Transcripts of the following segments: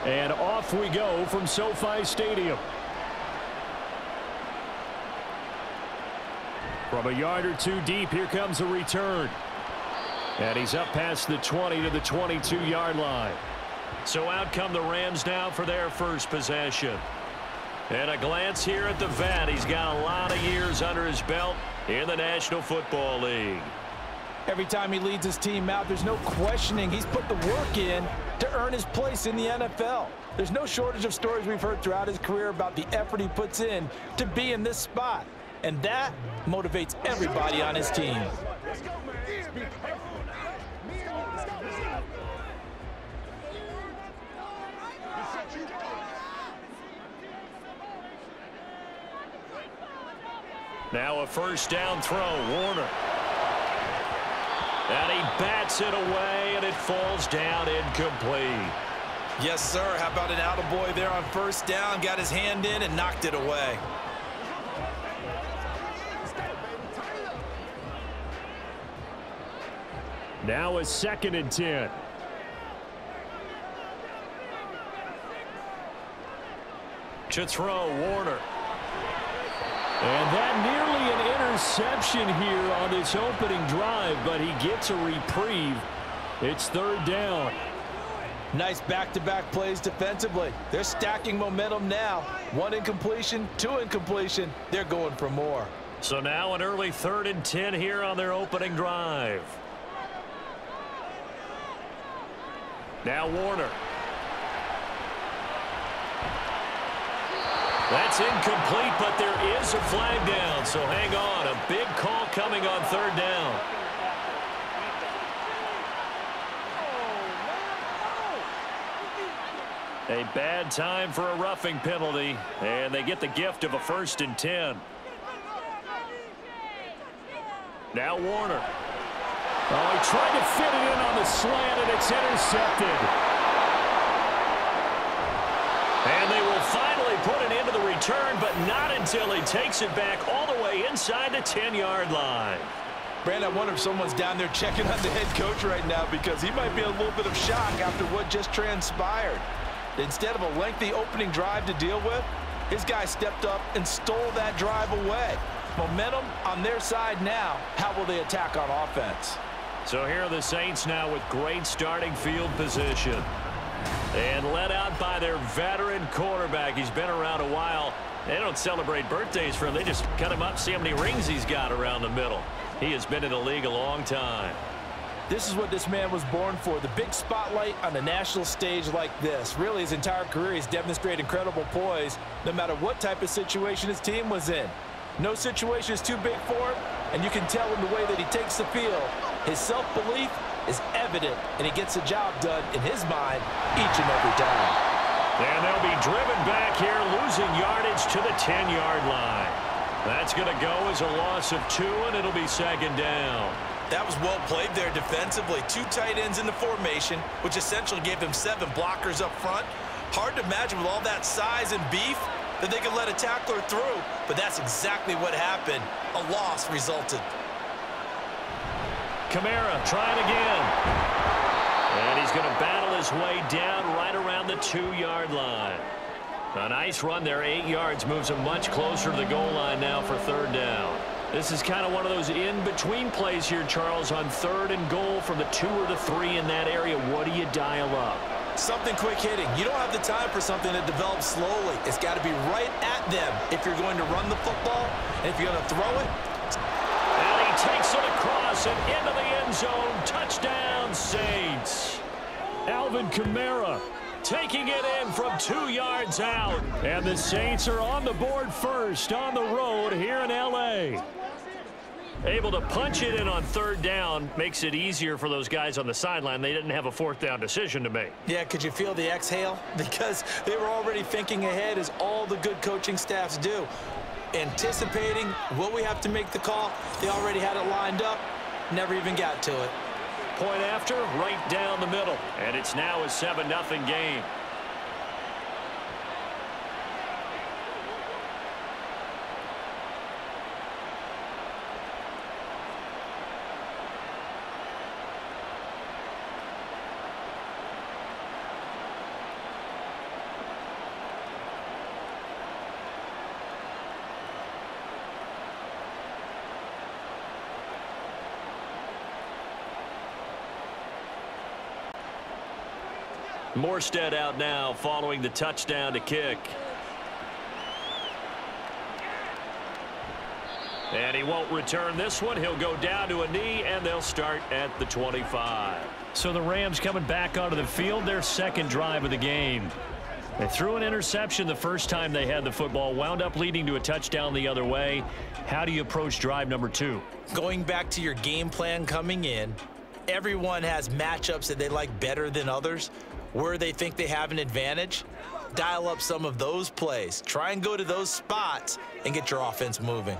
And off we go from SoFi Stadium. From a yard or two deep, here comes a return. And he's up past the 20 to the 22-yard line. So out come the Rams now for their first possession. And a glance here at the vet. He's got a lot of years under his belt in the National Football League. Every time he leads his team out, there's no questioning. He's put the work in to earn his place in the NFL. There's no shortage of stories we've heard throughout his career about the effort he puts in to be in this spot. And that motivates everybody on his team. Now a first down throw, Warner. And he bats it away, and it falls down incomplete. Yes, sir. How about an attaboy there on first down? Got his hand in and knocked it away. Now a 2nd and 10. To throw, Warner. And that nearly an interception here on this opening drive, but he gets a reprieve. It's 3rd down. Nice back-to-back plays defensively. They're stacking momentum now. 1 incompletion, 2 incompletion. They're going for more. So now an early 3rd and 10 here on their opening drive. Now Warner. That's incomplete, but there is a flag down, so hang on. A big call coming on 3rd down. A bad time for a roughing penalty, and they get the gift of a 1st and 10. Now Warner. Oh, he tried to fit it in on the slant, and it's intercepted. And they will finally put it into the return, but not until he takes it back all the way inside the 10-yard line. Brandon, I wonder if someone's down there checking on the head coach right now, because he might be in a little bit of shock after what just transpired. Instead of a lengthy opening drive to deal with, his guy stepped up and stole that drive away. Momentum on their side now. How will they attack on offense? So here are the Saints now with great starting field position. And led out by their veteran quarterback. He's been around a while. They don't celebrate birthdays for him. They just cut him up, see how many rings he's got around the middle. He has been in the league a long time. This is what this man was born for, the big spotlight on a national stage like this. Really, his entire career, he's demonstrated incredible poise, no matter what type of situation his team was in. No situation is too big for him, and you can tell in the way that he takes the field. His self-belief is evident, and he gets the job done in his mind each and every time. And they'll be driven back here, losing yardage to the 10-yard line. That's going to go as a loss of 2, and it'll be 2nd down. That was well played there defensively. 2 tight ends in the formation, which essentially gave them 7 blockers up front. Hard to imagine with all that size and beef that they could let a tackler through, but that's exactly what happened. A loss resulted. Kamara trying again. And he's going to battle his way down right around the 2-yard line. A nice run there, 8 yards, moves him much closer to the goal line now for 3rd down. This is kind of one of those in-between plays here, Charles, on 3rd and goal from the 2 or the 3 in that area. What do you dial up? Something quick hitting. You don't have the time for something that develops slowly. It's got to be right at them if you're going to run the football, and if you're going to throw it. And he takes it across and into the end zone. Touchdown, Saints. Alvin Kamara taking it in from 2 yards out. And the Saints are on the board first on the road here in L.A. Able to punch it in on 3rd down makes it easier for those guys on the sideline. They didn't have a 4th down decision to make. Yeah, could you feel the exhale? Because they were already thinking ahead, as all the good coaching staffs do. Anticipating, will we have to make the call? They already had it lined up, never even got to it. Point after, right down the middle. And it's now a 7-0 game. Morstead out now following the touchdown to kick. And he won't return this one. He'll go down to a knee, and they'll start at the 25. So the Rams coming back onto the field, their second drive of the game. They threw an interception the first time they had the football, wound up leading to a touchdown the other way. How do you approach drive number 2? Going back to your game plan coming in, everyone has matchups that they like better than others, where they think they have an advantage. Dial up some of those plays. Try and go to those spots and get your offense moving.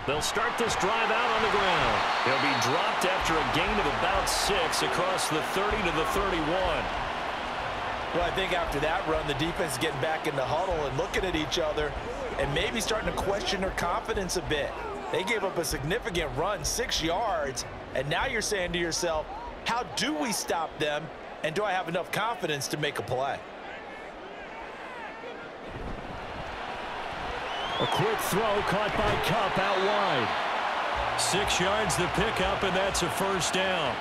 They'll start this drive out on the ground. He'll be dropped after a gain of about 6 across the 30 to the 31. Well, I think after that run, the defense is getting back in the huddle and looking at each other and maybe starting to question their confidence a bit. They gave up a significant run, 6 yards, and now you're saying to yourself, how do we stop them, and do I have enough confidence to make a play? A quick throw caught by Kupp out wide. 6 yards the pickup, and that's a first down.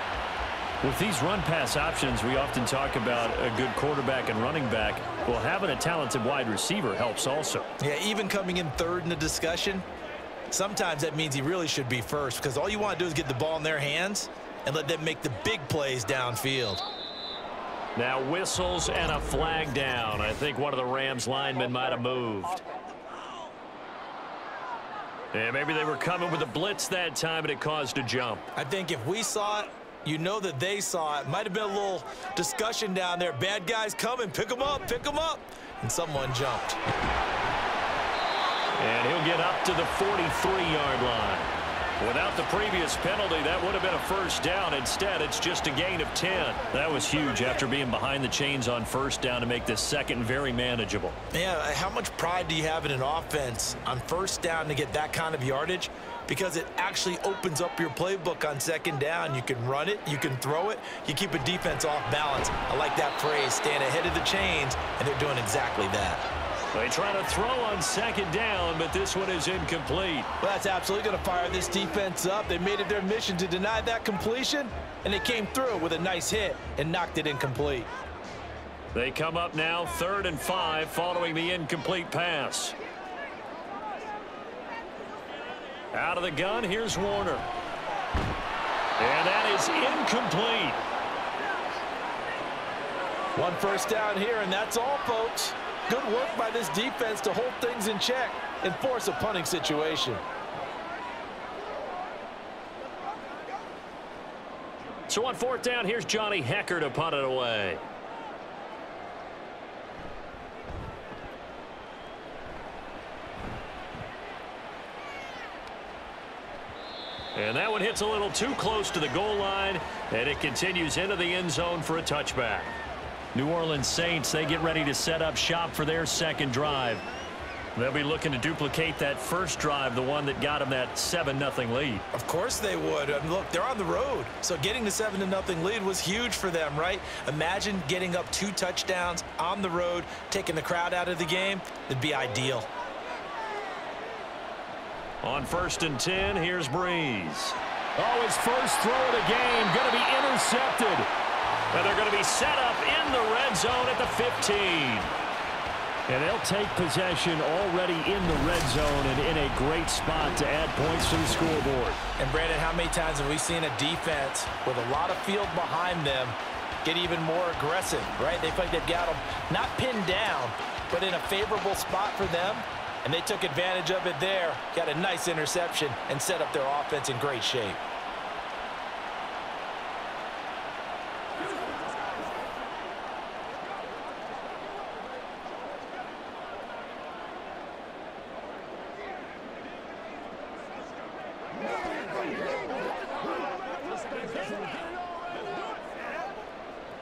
With these run-pass options, we often talk about a good quarterback and running back. Well, having a talented wide receiver helps also. Yeah, even coming in third in the discussion, sometimes that means he really should be first, because all you want to do is get the ball in their hands and let them make the big plays downfield. Now whistles and a flag down. I think one of the Rams linemen might have moved. And maybe they were coming with a blitz that time, and it caused a jump. I think if we saw it, you know that they saw it. Might have been a little discussion down there. Bad guys coming. Pick them up. Pick them up. And someone jumped. And he'll get up to the 43-yard line. Without the previous penalty, that would have been a first down. Instead, it's just a gain of 10. That was huge after being behind the chains on first down to make this second very manageable. Yeah, how much pride do you have in an offense on first down to get that kind of yardage? Because it actually opens up your playbook on second down. You can run it, you can throw it, you keep a defense off balance. I like that phrase, staying ahead of the chains, and they're doing exactly that. They try to throw on second down, but this one is incomplete. Well, that's absolutely going to fire this defense up. They made it their mission to deny that completion, and they came through with a nice hit and knocked it incomplete. They come up now 3rd and 5 following the incomplete pass. Out of the gun, here's Warner. And that is incomplete. One first down here, and that's all, folks. Good work by this defense to hold things in check and force a punting situation. So on 4th down, here's Johnny Hecker to punt it away. And that one hits a little too close to the goal line, and it continues into the end zone for a touchback. New Orleans Saints, they get ready to set up shop for their second drive. They'll be looking to duplicate that first drive, the one that got them that 7-0 lead. Of course they would. I mean, look, they're on the road. So getting the 7-0 lead was huge for them, right? Imagine getting up 2 touchdowns on the road, taking the crowd out of the game. It'd be ideal. On 1st and 10, here's Breeze. Oh, his first throw of the game going to be intercepted. And they're going to be set up in the red zone at the 15. And they'll take possession already in the red zone and in a great spot to add points to the scoreboard. And, Brandon, how many times have we seen a defense with a lot of field behind them get even more aggressive, right? They feel like they've got them not pinned down, but in a favorable spot for them. And they took advantage of it there, got a nice interception, and set up their offense in great shape.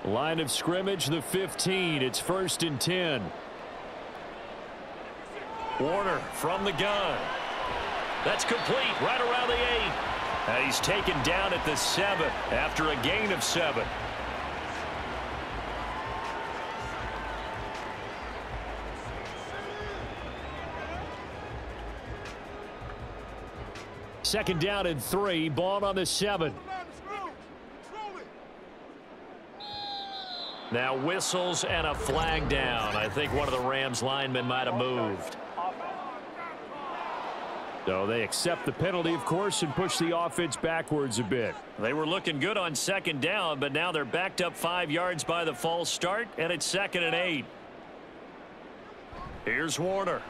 Line of scrimmage, the 15. It's 1st and 10. Warner from the gun. That's complete right around the 8. And he's taken down at the 7 after a gain of 7. Second down and 3. Ball on the 7. Now whistles and a flag down. I think one of the Rams linemen might have moved. So they accept the penalty, of course, and push the offense backwards a bit. They were looking good on second down, but now they're backed up 5 yards by the false start, and it's 2nd and 8. Here's Warner.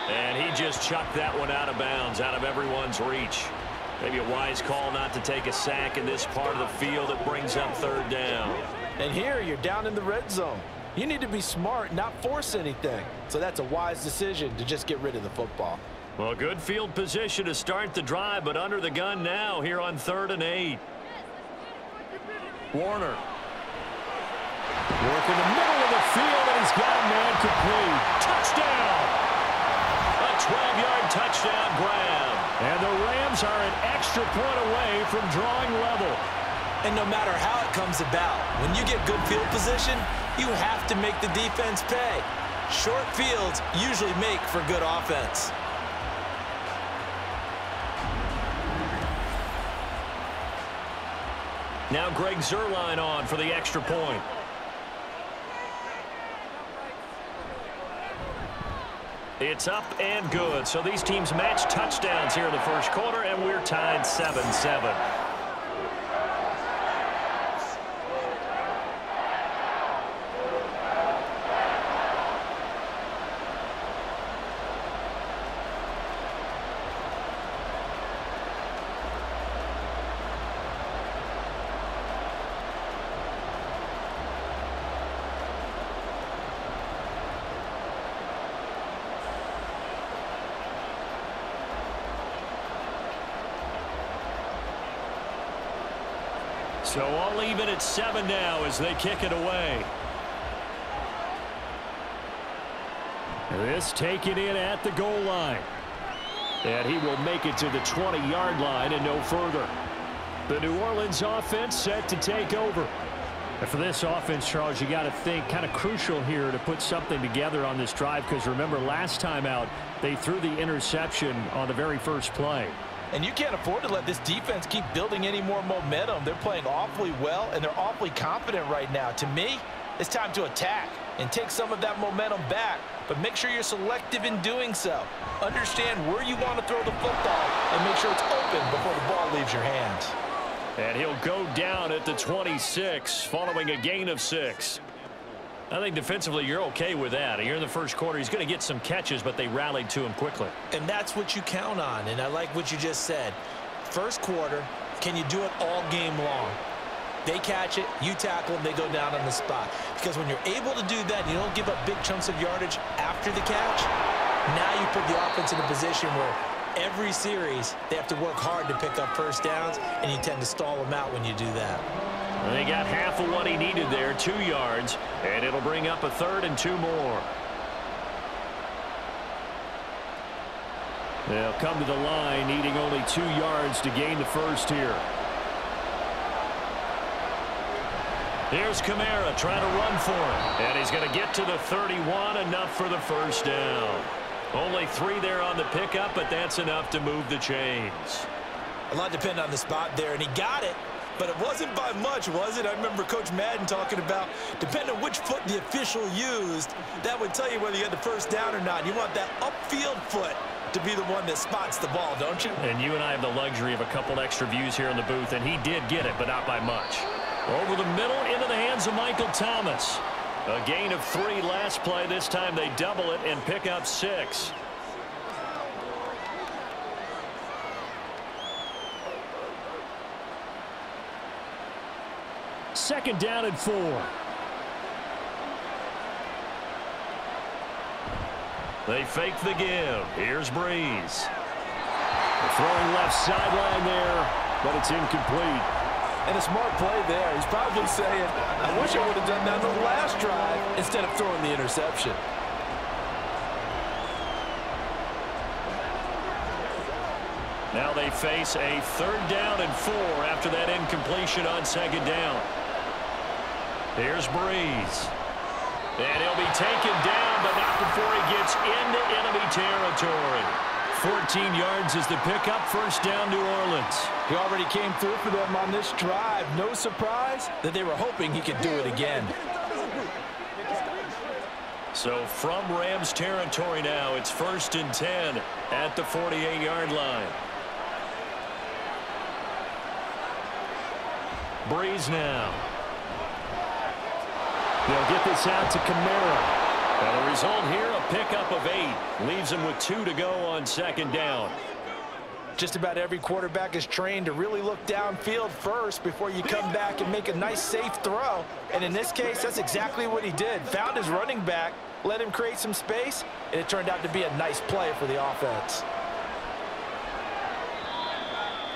And he just chucked that one out of bounds, out of everyone's reach. Maybe a wise call not to take a sack in this part of the field. It brings up 3rd down. And here you're down in the red zone. You need to be smart, not force anything. So that's a wise decision to just get rid of the football. Well, good field position to start the drive, but under the gun now here on 3rd and 8. Warner. Work in the middle of the field, and he's got a man complete. Touchdown! A 12-yard touchdown grab. And the Rams are an extra point away from drawing level. And no matter how it comes about, when you get good field position, you have to make the defense pay. Short fields usually make for good offense. Now Greg Zuerlein on for the extra point. It's up and good. So these teams match touchdowns here in the first quarter, and we're tied 7-7. So all even at 7 now as they kick it away. This taken in at the goal line. And he will make it to the 20-yard line and no further. The New Orleans offense set to take over. And for this offense, Charles, you got to think kind of crucial here to put something together on this drive, because remember last time out they threw the interception on the very first play. And you can't afford to let this defense keep building any more momentum. They're playing awfully well, and they're awfully confident right now. To me, it's time to attack and take some of that momentum back, but make sure you're selective in doing so. Understand where you want to throw the football and make sure it's open before the ball leaves your hands. And he'll go down at the 26 following a gain of 6. I think defensively you're okay with that. Here in the first quarter, he's going to get some catches, but they rallied to him quickly. And that's what you count on, and I like what you just said. First quarter, can you do it all game long? They catch it, you tackle them, they go down on the spot. Because when you're able to do that, you don't give up big chunks of yardage after the catch, now you put the offense in a position where every series they have to work hard to pick up first downs, and you tend to stall them out when you do that. They got half of what he needed there, 2 yards, and it'll bring up a 3rd and 2 more. They'll come to the line needing only 2 yards to gain the first here. Here's Kamara trying to run for it, and he's going to get to the 31, enough for the first down. Only 3 there on the pickup, but that's enough to move the chains. A lot depended on the spot there, and he got it. But it wasn't by much, was it? I remember Coach Madden talking about, depending on which foot the official used, that would tell you whether you had the first down or not. You want that upfield foot to be the one that spots the ball, don't you? And you and I have the luxury of a couple extra views here in the booth, and he did get it, but not by much. Over the middle, into the hands of Michael Thomas. A gain of 3 last play. This time they double it and pick up 6. Second down and 4. They fake the give. Here's Breeze. Throwing left sideline there, but it's incomplete. And a smart play there. He's probably saying, I wish I would have done that on the last drive instead of throwing the interception. Now they face a 3rd down and 4 after that incompletion on second down. Here's Breeze. And he'll be taken down, but not before he gets into enemy territory. 14 yards is the pickup. First down, New Orleans. He already came through for them on this drive. No surprise that they were hoping he could do it again. So from Rams territory now, it's 1st and 10 at the 48-yard line. Breeze now. They'll get this out to Kamara. And the result here, a pickup of 8. Leaves him with 2 to go on 2nd down. Just about every quarterback is trained to really look downfield first before you come back and make a nice, safe throw. And in this case, that's exactly what he did. Found his running back, let him create some space, and it turned out to be a nice play for the offense.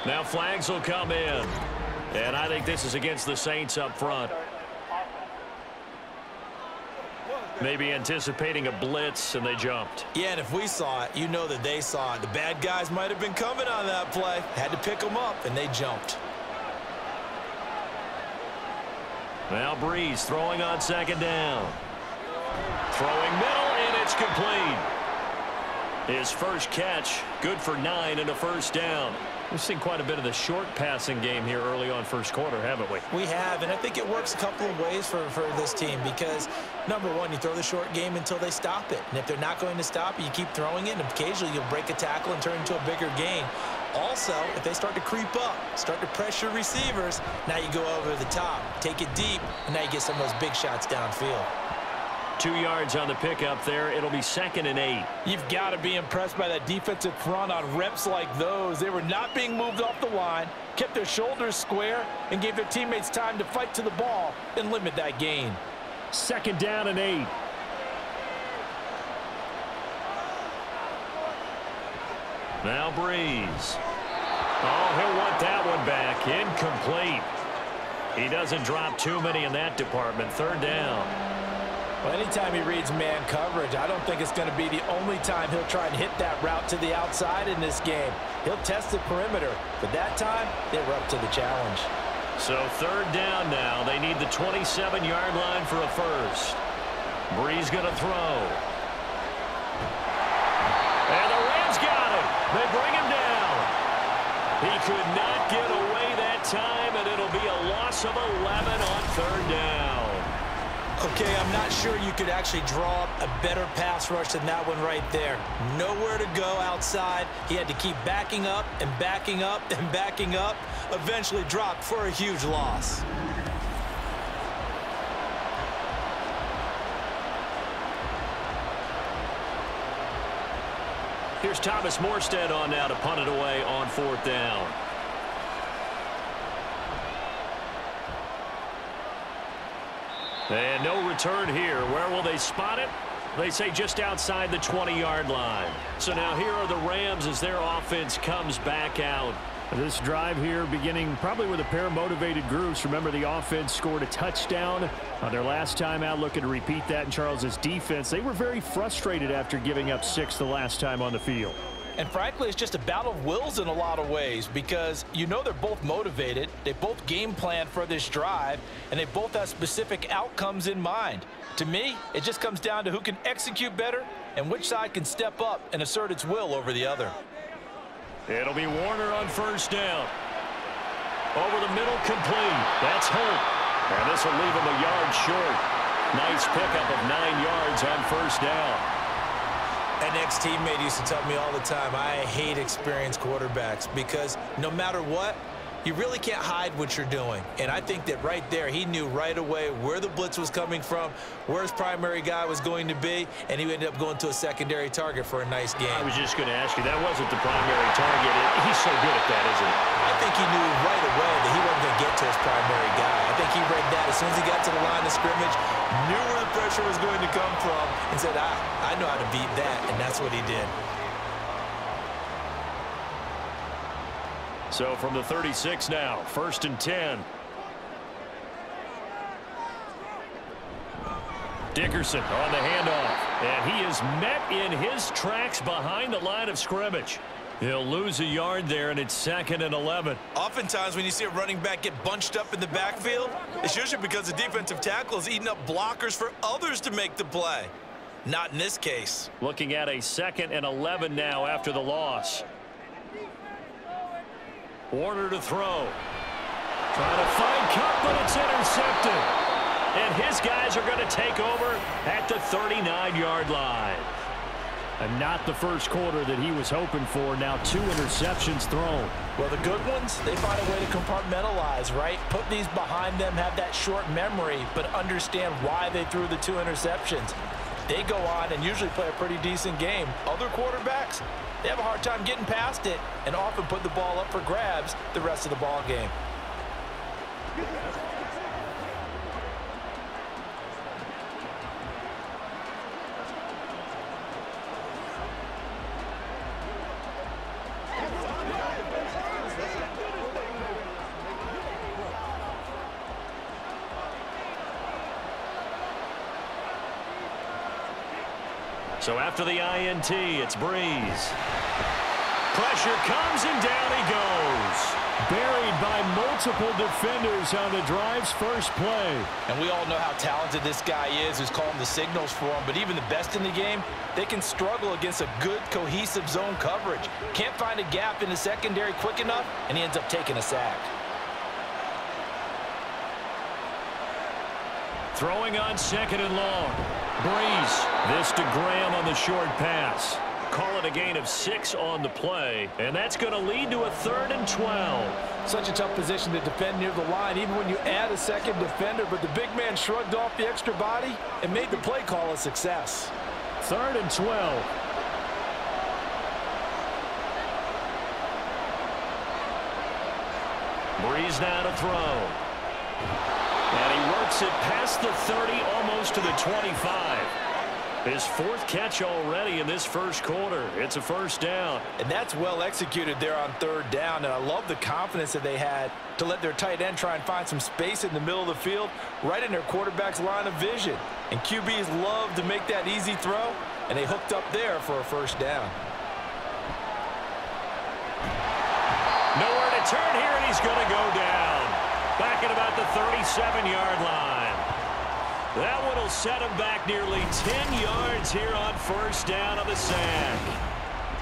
Now flags will come in. And I think this is against the Saints up front. Maybe anticipating a blitz, and they jumped. Yeah, and if we saw it, you know that they saw it. The bad guys might have been coming on that play. Had to pick them up, and they jumped. Now Breeze throwing on 2nd down. Throwing middle, and it's complete. His first catch, good for 9 and a 1st down. We've seen quite a bit of the short passing game here early on 1st quarter, haven't we? We have, and I think it works a couple of ways for this team because, number one, you throw the short game until they stop it. And if they're not going to stop it, you keep throwing it, and occasionally you'll break a tackle and turn into a bigger gain. Also, if they start to creep up, start to pressure receivers, now you go over the top, take it deep, and now you get some of those big shots downfield. 2 yards on the pickup there. It'll be 2nd and 8. You've got to be impressed by that defensive front on reps like those. They were not being moved off the line, kept their shoulders square, and gave their teammates time to fight to the ball and limit that gain. 2nd down and 8. Now Breeze. Oh, he'll want that one back. Incomplete. He doesn't drop too many in that department. 3rd down. Well, anytime he reads man coverage, I don't think it's going to be the only time he'll try and hit that route to the outside in this game. He'll test the perimeter, but that time, they were up to the challenge. So 3rd down now. They need the 27-yard line for a first. Breeze going to throw. And the Rams got him. They bring him down. He could not get away that time, and it'll be a loss of 11 on 3rd down. Okay, I'm not sure you could actually draw up a better pass rush than that one right there. Nowhere to go outside. He had to keep backing up and backing up and backing up. Eventually dropped for a huge loss. Here's Thomas Morstead on now to punt it away on 4th down. And no return here. Where will they spot it? They say just outside the 20-yard line. So now here are the Rams as their offense comes back out. This drive here beginning probably with a pair of motivated groups. Remember, the offense scored a touchdown on their last time out, looking to repeat that in Charles's defense. They were very frustrated after giving up 6 the last time on the field. And frankly, it's just a battle of wills in a lot of ways because you know they're both motivated. They both game plan for this drive, and they both have specific outcomes in mind. To me, it just comes down to who can execute better and which side can step up and assert its will over the other. It'll be Warner on 1st down. Over the middle, complete. That's Holt. And this will leave him a yard short. Nice pickup of 9 yards on 1st down. An ex-teammate used to tell me all the time, I hate experienced quarterbacks because no matter what, you really can't hide what you're doing. And I think that right there, he knew right away where the blitz was coming from, where his primary guy was going to be, and he ended up going to a secondary target for a nice game. I was just going to ask you, that wasn't the primary target. He's so good at that, isn't he? I think he knew right away that he wasn't going to get to his primary guy. I think he read that as soon as he got to the line of scrimmage, knew where the pressure was going to come from, and said, I know how to beat that, and that's what he did. So from the 36 now, 1st and 10. Dickerson on the handoff, and he is met in his tracks behind the line of scrimmage. He'll lose a yard there, and it's 2nd and 11. Oftentimes when you see a running back get bunched up in the backfield, it's usually because the defensive tackle is eating up blockers for others to make the play. Not in this case. Looking at a 2nd and 11 now after the loss. Warner to throw. Trying to find Cup, but it's intercepted. And his guys are going to take over at the 39-yard line. And not the first quarter that he was hoping for. Now 2 interceptions thrown. Well, the good ones, they find a way to compartmentalize, right? Put these behind them, have that short memory, but understand why they threw the 2 interceptions. They go on and usually play a pretty decent game. Other quarterbacks, they have a hard time getting past it and often put the ball up for grabs the rest of the ball game. So after the INT, it's Breeze. Pressure comes and down he goes. Buried by multiple defenders on the drive's first play. And we all know how talented this guy is who's calling the signals for him. But even the best in the game, they can struggle against a good, cohesive zone coverage. Can't find a gap in the secondary quick enough, and he ends up taking a sack. Throwing on 2nd and long. Breeze. This to Graham on the short pass. Call it a gain of 6 on the play, and that's going to lead to a 3rd and 12. Such a tough position to defend near the line, even when you add a second defender, but the big man shrugged off the extra body and made the play call a success. 3rd and 12. Breeze now to throw. And he works it past the 30, almost to the 25. His 4th catch already in this first quarter. It's a first down. And that's well executed there on 3rd down. And I love the confidence that they had to let their tight end try and find some space in the middle of the field, right in their quarterback's line of vision. And QBs love to make that easy throw, and they hooked up there for a first down. Nowhere to turn here, and he's going to go down. Back at about the 37-yard line. That one will set him back nearly 10 yards here on first down on the sack.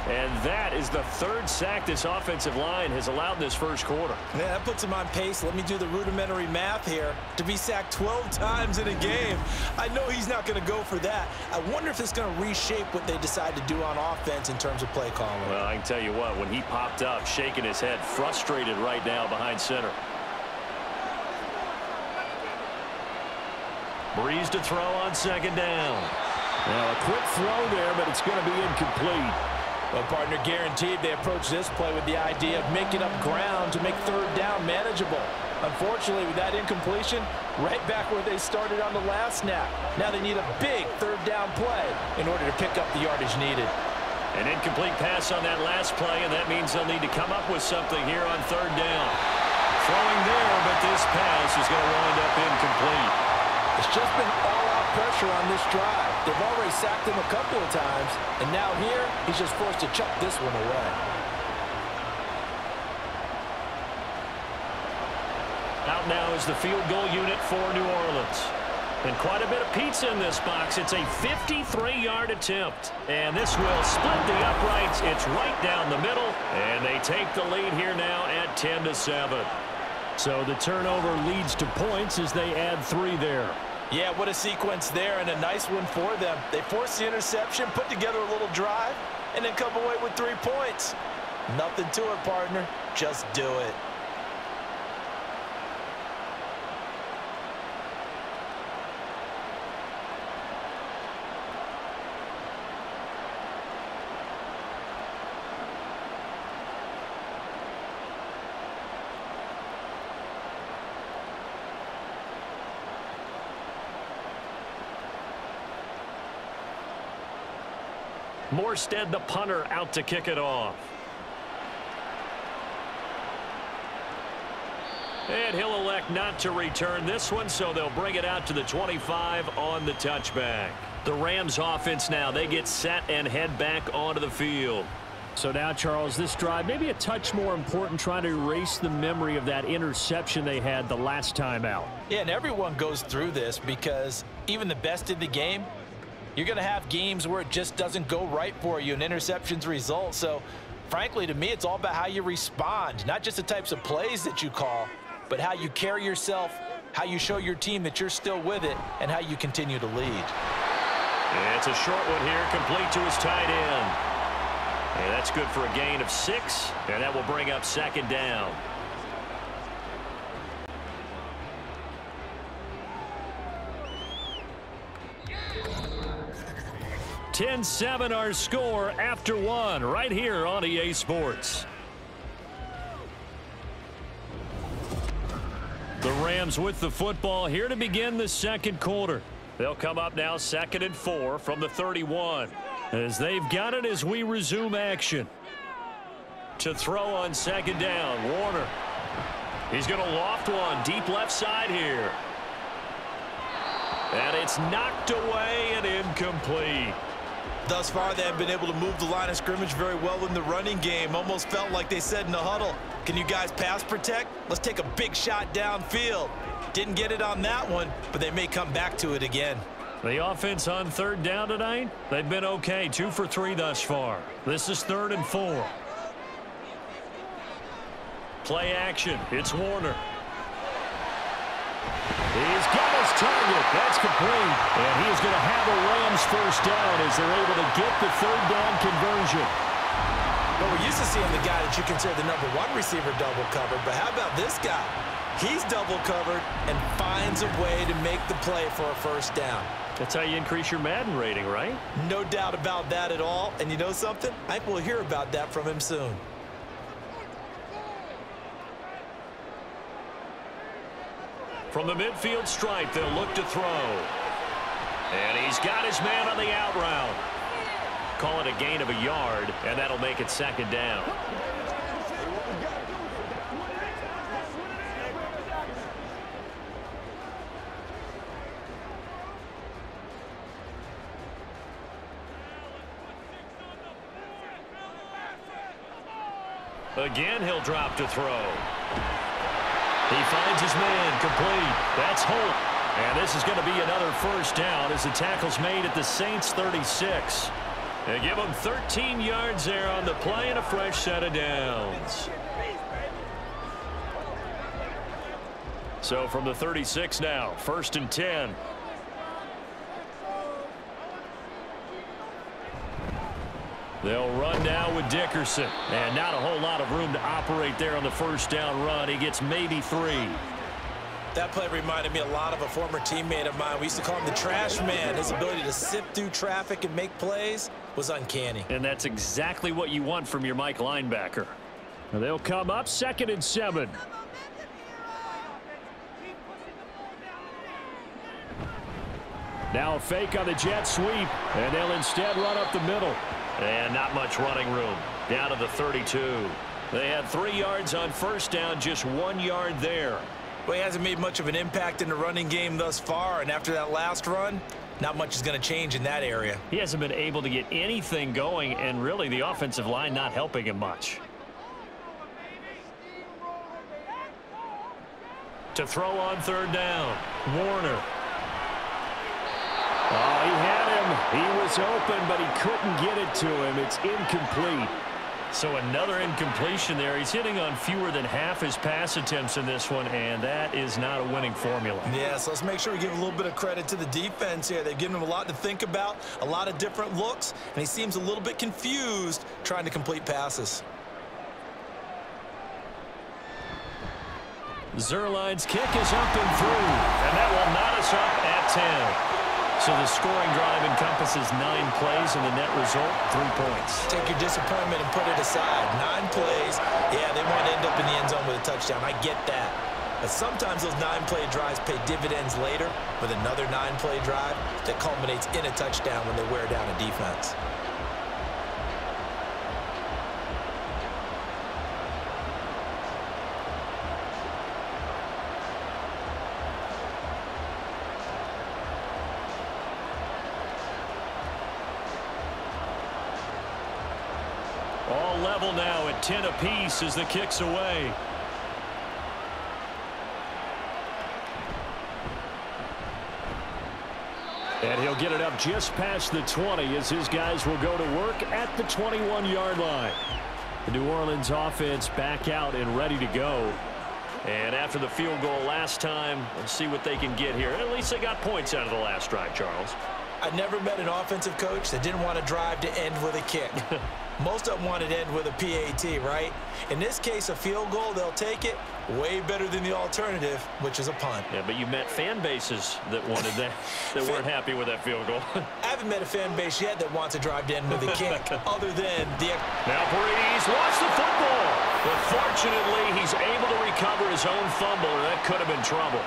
And that is the 3rd sack this offensive line has allowed this first quarter. Man, that puts him on pace. Let me do the rudimentary math here. To be sacked 12 times in a game, I know he's not going to go for that. I wonder if it's going to reshape what they decide to do on offense in terms of play calling. Well, I can tell you what, when he popped up, shaking his head, frustrated right now behind center. Breeze to throw on 2nd down. Now a quick throw there, but it's going to be incomplete. Well, partner, guaranteed they approach this play with the idea of making up ground to make 3rd down manageable. Unfortunately, with that incompletion, right back where they started on the last snap. Now they need a big 3rd down play in order to pick up the yardage needed. An incomplete pass on that last play, and that means they'll need to come up with something here on 3rd down. Throwing there, but this pass is going to wind up incomplete. It's just been all-out pressure on this drive. They've already sacked him a couple of times, and now here, he's just forced to chuck this one away. Out now is the field goal unit for New Orleans. And quite a bit of pizza in this box. It's a 53-yard attempt. And this will split the uprights. It's right down the middle. And they take the lead here now at 10-7. So the turnover leads to points as they add 3 there. Yeah, what a sequence there, and a nice one for them. They forced the interception, put together a little drive, and then come away with 3 points. Nothing to it, partner. Just do it. Morstead, the punter, out to kick it off. And he'll elect not to return this one, so they'll bring it out to the 25 on the touchback. The Rams offense now, they get set and head back onto the field. So now, Charles, this drive maybe a touch more important, trying to erase the memory of that interception they had the last time out. Yeah, and everyone goes through this because even the best in the game, You're going to have games where it just doesn't go right for you and interceptions result. So, frankly, to me, it's all about how you respond, not just the types of plays that you call, but how you carry yourself, how you show your team that you're still with it, and how you continue to lead. It's a short one here, complete to his tight end. And that's good for a gain of 6, and that will bring up second down. 10-7 our score after 1 right here on EA Sports. The Rams with the football here to begin the second quarter. They'll come up now 2nd and 4 from the 31 as they've got it as we resume action. To throw on second down, Warner. He's going to loft one deep left side here. And it's knocked away and incomplete. Thus far, they have been able to move the line of scrimmage very well in the running game. Almost felt like they said in the huddle, can you guys pass protect? Let's take a big shot downfield. Didn't get it on that one, but they may come back to it again. The offense on 3rd down tonight, they've been okay. 2 for 3 thus far. This is 3rd and 4. Play action. It's Warner. He's got his target. That's complete. And he is going to have a Rams first down as they're able to get the 3rd down conversion. Well, we're used to seeing the guy that you consider the #1 receiver double covered, but how about this guy? He's double covered and finds a way to make the play for a first down. That's how you increase your Madden rating, right? No doubt about that at all. And you know something? I think we'll hear about that from him soon. From the midfield stripe, they'll look to throw. And he's got his man on the out route. Call it a gain of a yard, and that'll make it 2nd down. Again, he'll drop to throw. He finds his man complete. That's Holt. And this is going to be another first down as the tackle's made at the Saints 36. They give him 13 yards there on the play and a fresh set of downs. So from the 36 now, 1st and 10. They'll run now with Dickerson. And not a whole lot of room to operate there on the first down run. He gets maybe 3. That play reminded me a lot of a former teammate of mine. We used to call him the trash man. His ability to sift through traffic and make plays was uncanny. And that's exactly what you want from your Mike linebacker. And they'll come up 2nd and 7. Now a fake on the jet sweep. And they'll instead run up the middle. And not much running room. Down to the 32. They had 3 yards on first down, just 1 yard there. Well, he hasn't made much of an impact in the running game thus far, and after that last run, not much is going to change in that area. He hasn't been able to get anything going, and really the offensive line not helping him much. To throw on 3rd down, Warner. Oh, he had him. He was open, but he couldn't get it to him. It's incomplete. So another incompletion there. He's hitting on fewer than half his pass attempts in this one, and that is not a winning formula. Yeah, so let's make sure we give a little bit of credit to the defense here. They've given him a lot to think about, a lot of different looks, and he seems a little bit confused trying to complete passes. Zerline's kick is up and through, and that will knot us up at 10. So the scoring drive encompasses 9 plays, and the net result, 3 points. Take your disappointment and put it aside. 9 plays, yeah, they want to end up in the end zone with a touchdown. I get that. But sometimes those 9-play drives pay dividends later with another 9-play drive that culminates in a touchdown when they wear down a defense. All level now at 10 apiece as the kick's away. And he'll get it up just past the 20 as his guys will go to work at the 21-yard line. The New Orleans offense back out and ready to go. And after the field goal last time, let's see what they can get here. At least they got points out of the last drive, Charles. I never met an offensive coach that didn't want to drive to end with a kick. Most of them wanted to end with a PAT, right? In this case, a field goal, they'll take it. Way better than the alternative, which is a punt. Yeah, but you met fan bases that wanted that, that weren't happy with that field goal. I haven't met a fan base yet that wants to drive to end with a kick, other than the... Now Brady's lost the football. But fortunately, he's able to recover his own fumble, or that could have been trouble.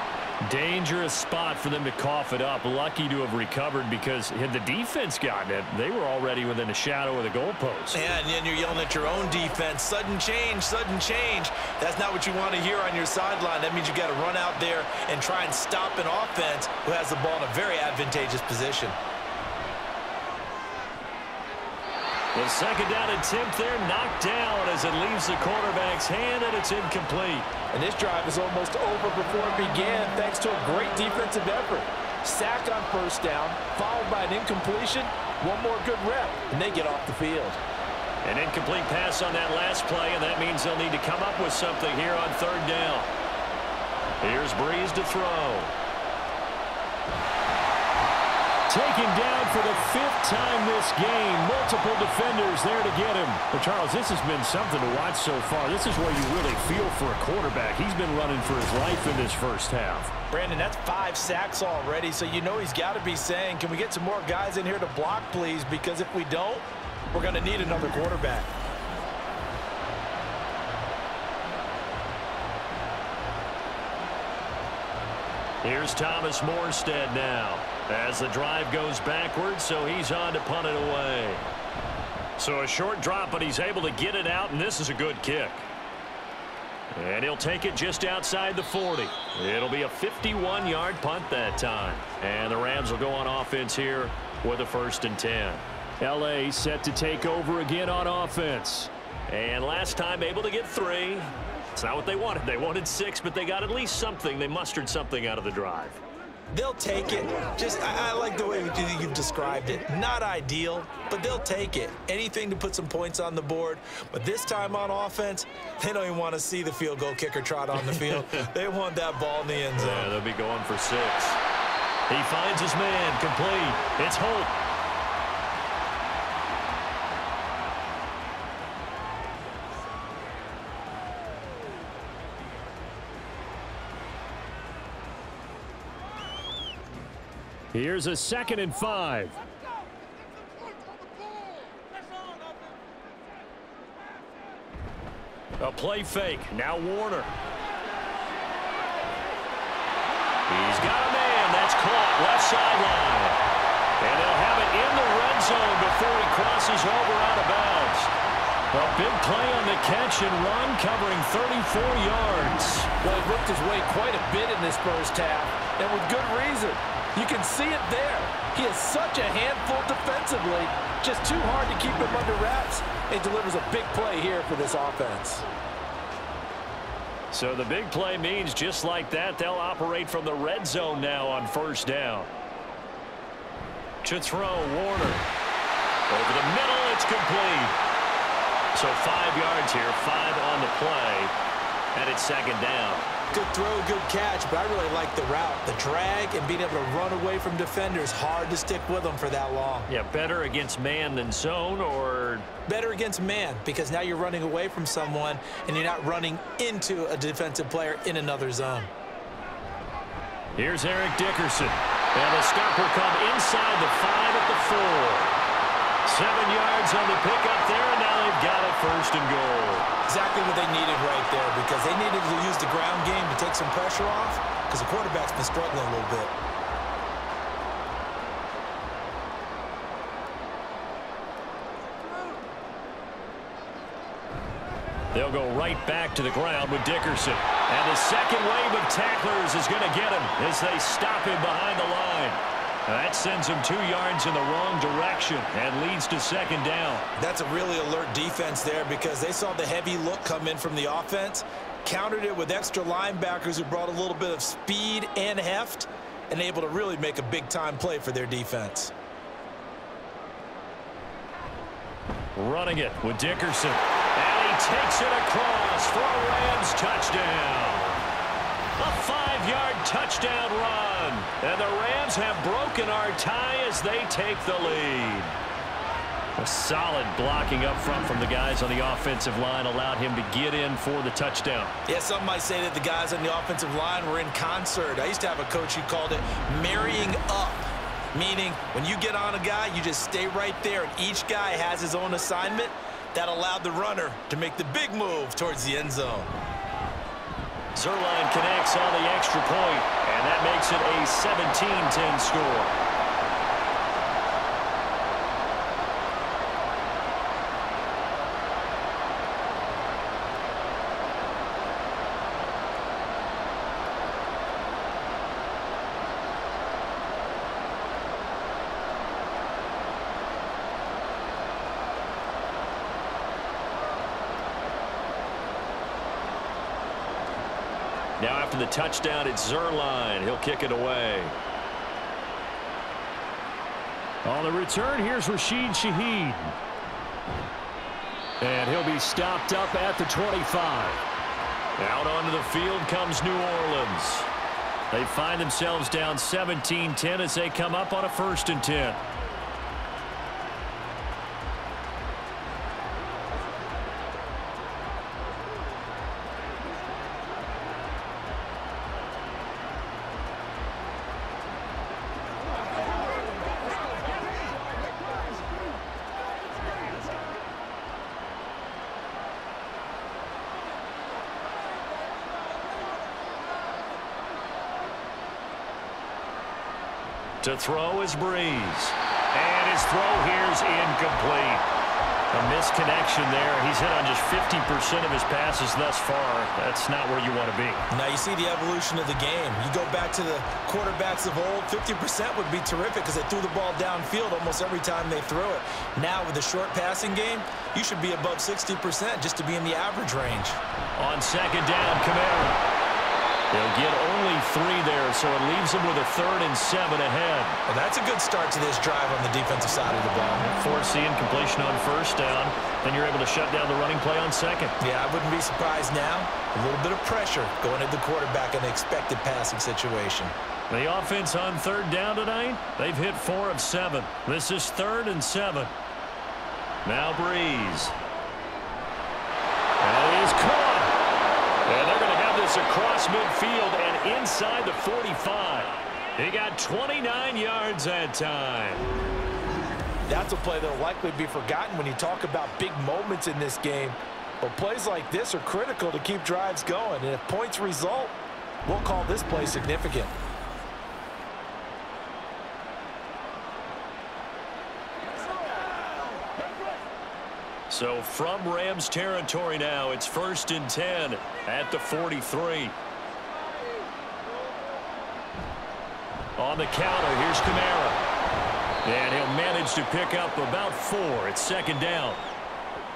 Dangerous spot for them to cough it up. Lucky to have recovered because had the defense gotten it, they were already within a shadow of the goalpost. Yeah, and then you're yelling at your own defense. Sudden change, sudden change. That's not what you want to hear on your sideline. That means you got to run out there and try and stop an offense who has the ball in a very advantageous position. The second down attempt there knocked down as it leaves the quarterback's hand, and it's incomplete. And this drive is almost over before it began thanks to a great defensive effort. Sack on first down, followed by an incompletion. One more good rep, and they get off the field. An incomplete pass on that last play, and that means they'll need to come up with something here on third down. Here's Breeze to throw. Taken down for the 5th time this game. Multiple defenders there to get him. But, Charles, this has been something to watch so far. This is where you really feel for a quarterback. He's been running for his life in this first half. Brandon, that's 5 sacks already, so you know he's got to be saying, can we get some more guys in here to block, please? Because if we don't, we're going to need another quarterback. Here's Thomas Morstead now as the drive goes backwards, so he's on to punt it away. So a short drop, but he's able to get it out, and this is a good kick. And he'll take it just outside the 40. It'll be a 51-yard punt that time. And the Rams will go on offense here with a 1st and 10. L.A. set to take over again on offense. And last time able to get 3. It's not what they wanted. They wanted 6, but they got at least something. They mustered something out of the drive. They'll take it. I like the way you've described it. Not ideal, but they'll take it. Anything to put some points on the board. But this time on offense, they don't even want to see the field goal kicker trot on the field. They want that ball in the end zone. Yeah, they'll be going for 6. He finds his man, complete. It's Holt. Here's a 2nd and 5. A play fake. Now Warner. He's got a man. That's caught left sideline. And they'll have it in the red zone before he crosses over out of bounds. A big play on the catch and run, covering 34 yards. Well, he worked his way quite a bit in this first half, and with good reason. You can see it there. He is such a handful defensively. Just too hard to keep him under wraps. It delivers a big play here for this offense. So the big play means just like that, they'll operate from the red zone now on 1st down. To throw, Warner. Over the middle, it's complete. So 5 yards here, 5 on the play, and it's 2nd down. Good throw, good catch, but I really like the route. The drag and being able to run away from defenders, hard to stick with them for that long. Yeah, better against man than zone, or? Better against man, because now you're running away from someone and you're not running into a defensive player in another zone. Here's Eric Dickerson. And the stop will come inside the 5 at the 4. 7 yards on the pickup there, and now they've got it 1st and goal. Exactly what they needed right there, because they needed to use the ground game to take some pressure off, because the quarterback's been struggling a little bit. They'll go right back to the ground with Dickerson. And the second wave of tacklers is going to get him as they stop him behind the line. That sends him 2 yards in the wrong direction and leads to 2nd down. That's a really alert defense there, because they saw the heavy look come in from the offense, countered it with extra linebackers who brought a little bit of speed and heft, and able to really make a big-time play for their defense. Running it with Dickerson. And he takes it across for a Rams touchdown. A 5-yard touchdown run. And the Rams have broken our tie as they take the lead. A solid blocking up front from the guys on the offensive line allowed him to get in for the touchdown. Yeah, some might say that the guys on the offensive line were in concert. I used to have a coach who called it marrying up, meaning when you get on a guy, you just stay right there, and each guy has his own assignment. That allowed the runner to make the big move towards the end zone. Zuerlein connects on the extra point, and that makes it a 17-10 score. Now after the touchdown, it's Zuerlein. He'll kick it away. On the return, here's Rashid Shaheed. And he'll be stopped up at the 25. Out onto the field comes New Orleans. They find themselves down 17-10 as they come up on a 1st and 10. To throw is Breeze. And his throw here's incomplete. A misconnection there. He's hit on just 50% of his passes thus far. That's not where you want to be. Now you see the evolution of the game. You go back to the quarterbacks of old, 50% would be terrific because they threw the ball downfield almost every time they threw it. Now with the short passing game, you should be above 60% just to be in the average range. On 2nd down, Kamara. They'll get only 3 there, so it leaves them with a 3rd and 7 ahead. Well, that's a good start to this drive on the defensive side of the ball. Force the incompletion on 1st down, then you're able to shut down the running play on 2nd. Yeah, I wouldn't be surprised now. A little bit of pressure going at the quarterback in the expected passing situation. The offense on 3rd down tonight, they've hit 4 of 7. This is 3rd and 7. Now Breeze. And it is caught. And they're going to have this across midfield and inside the 45. He got 29 yards that time. That's a play that will likely be forgotten when you talk about big moments in this game. But plays like this are critical to keep drives going. And if points result, we'll call this play significant. So from Rams territory now, it's 1st and 10 at the 43. On the counter, here's Kamara. And he'll manage to pick up about 4. It's 2nd down.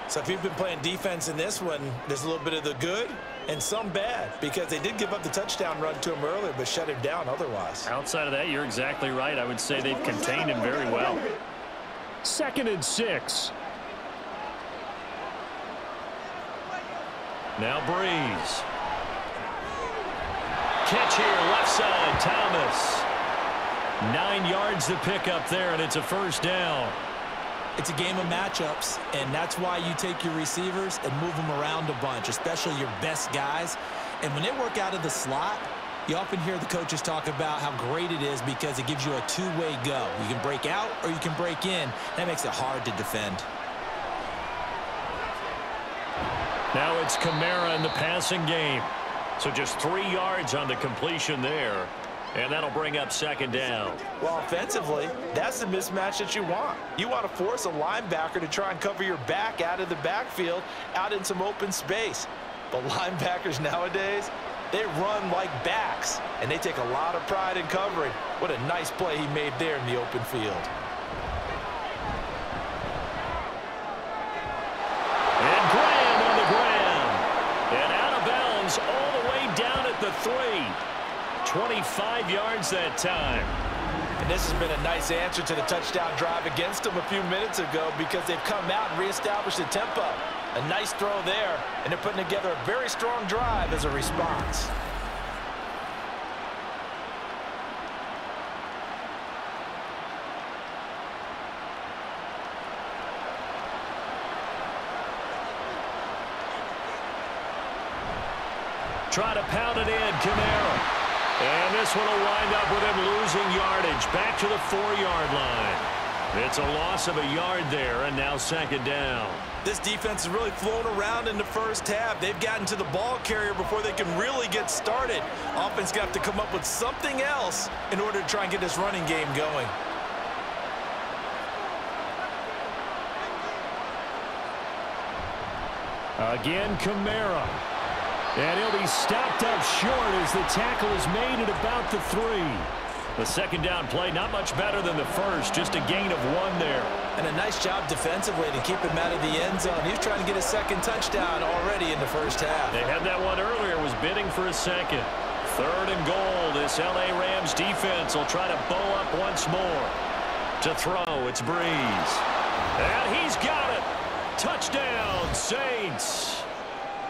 So if you've been playing defense in this one, there's a little bit of the good and some bad because they did give up the touchdown run to him earlier but shut him down otherwise. Outside of that, you're exactly right. I would say they've contained him very well. 2nd and 6. Now Breeze. Catch here, left side, Thomas. 9 yards to pick up there, and it's a 1st down. It's a game of matchups, and that's why you take your receivers and move them around a bunch, especially your best guys. And when they work out of the slot, you often hear the coaches talk about how great it is because it gives you a two-way go. You can break out or you can break in. That makes it hard to defend. Now it's Kamara in the passing game. So just 3 yards on the completion there. And that'll bring up 2nd down. Well, offensively, that's the mismatch that you want. You want to force a linebacker to try and cover your back out of the backfield, out in some open space. But linebackers nowadays, they run like backs, and they take a lot of pride in covering. What a nice play he made there in the open field. And Graham on the ground. And out of bounds all the way down at the 3. 25 yards that time. And this has been a nice answer to the touchdown drive against them a few minutes ago because they've come out and reestablished the tempo. A nice throw there, and they're putting together a very strong drive as a response. Try to pound it in, Kamara. And this one will wind up with him losing yardage. Back to the 4-yard line. It's a loss of a yard there, and now second down. This defense has really flown around in the first half. They've gotten to the ball carrier before they can really get started. Offense got to come up with something else in order to try and get this running game going. Again, Kamara. And he'll be stopped up short as the tackle is made at about the 3. The second down play, not much better than the first, just a gain of 1 there. And a nice job defensively to keep him out of the end zone. He was trying to get a second touchdown already in the first half. They had that one earlier, was bidding for a second. 3rd and goal. This L.A. Rams defense will try to bow up once more. To throw, it's Breeze. And he's got it. Touchdown, Saints.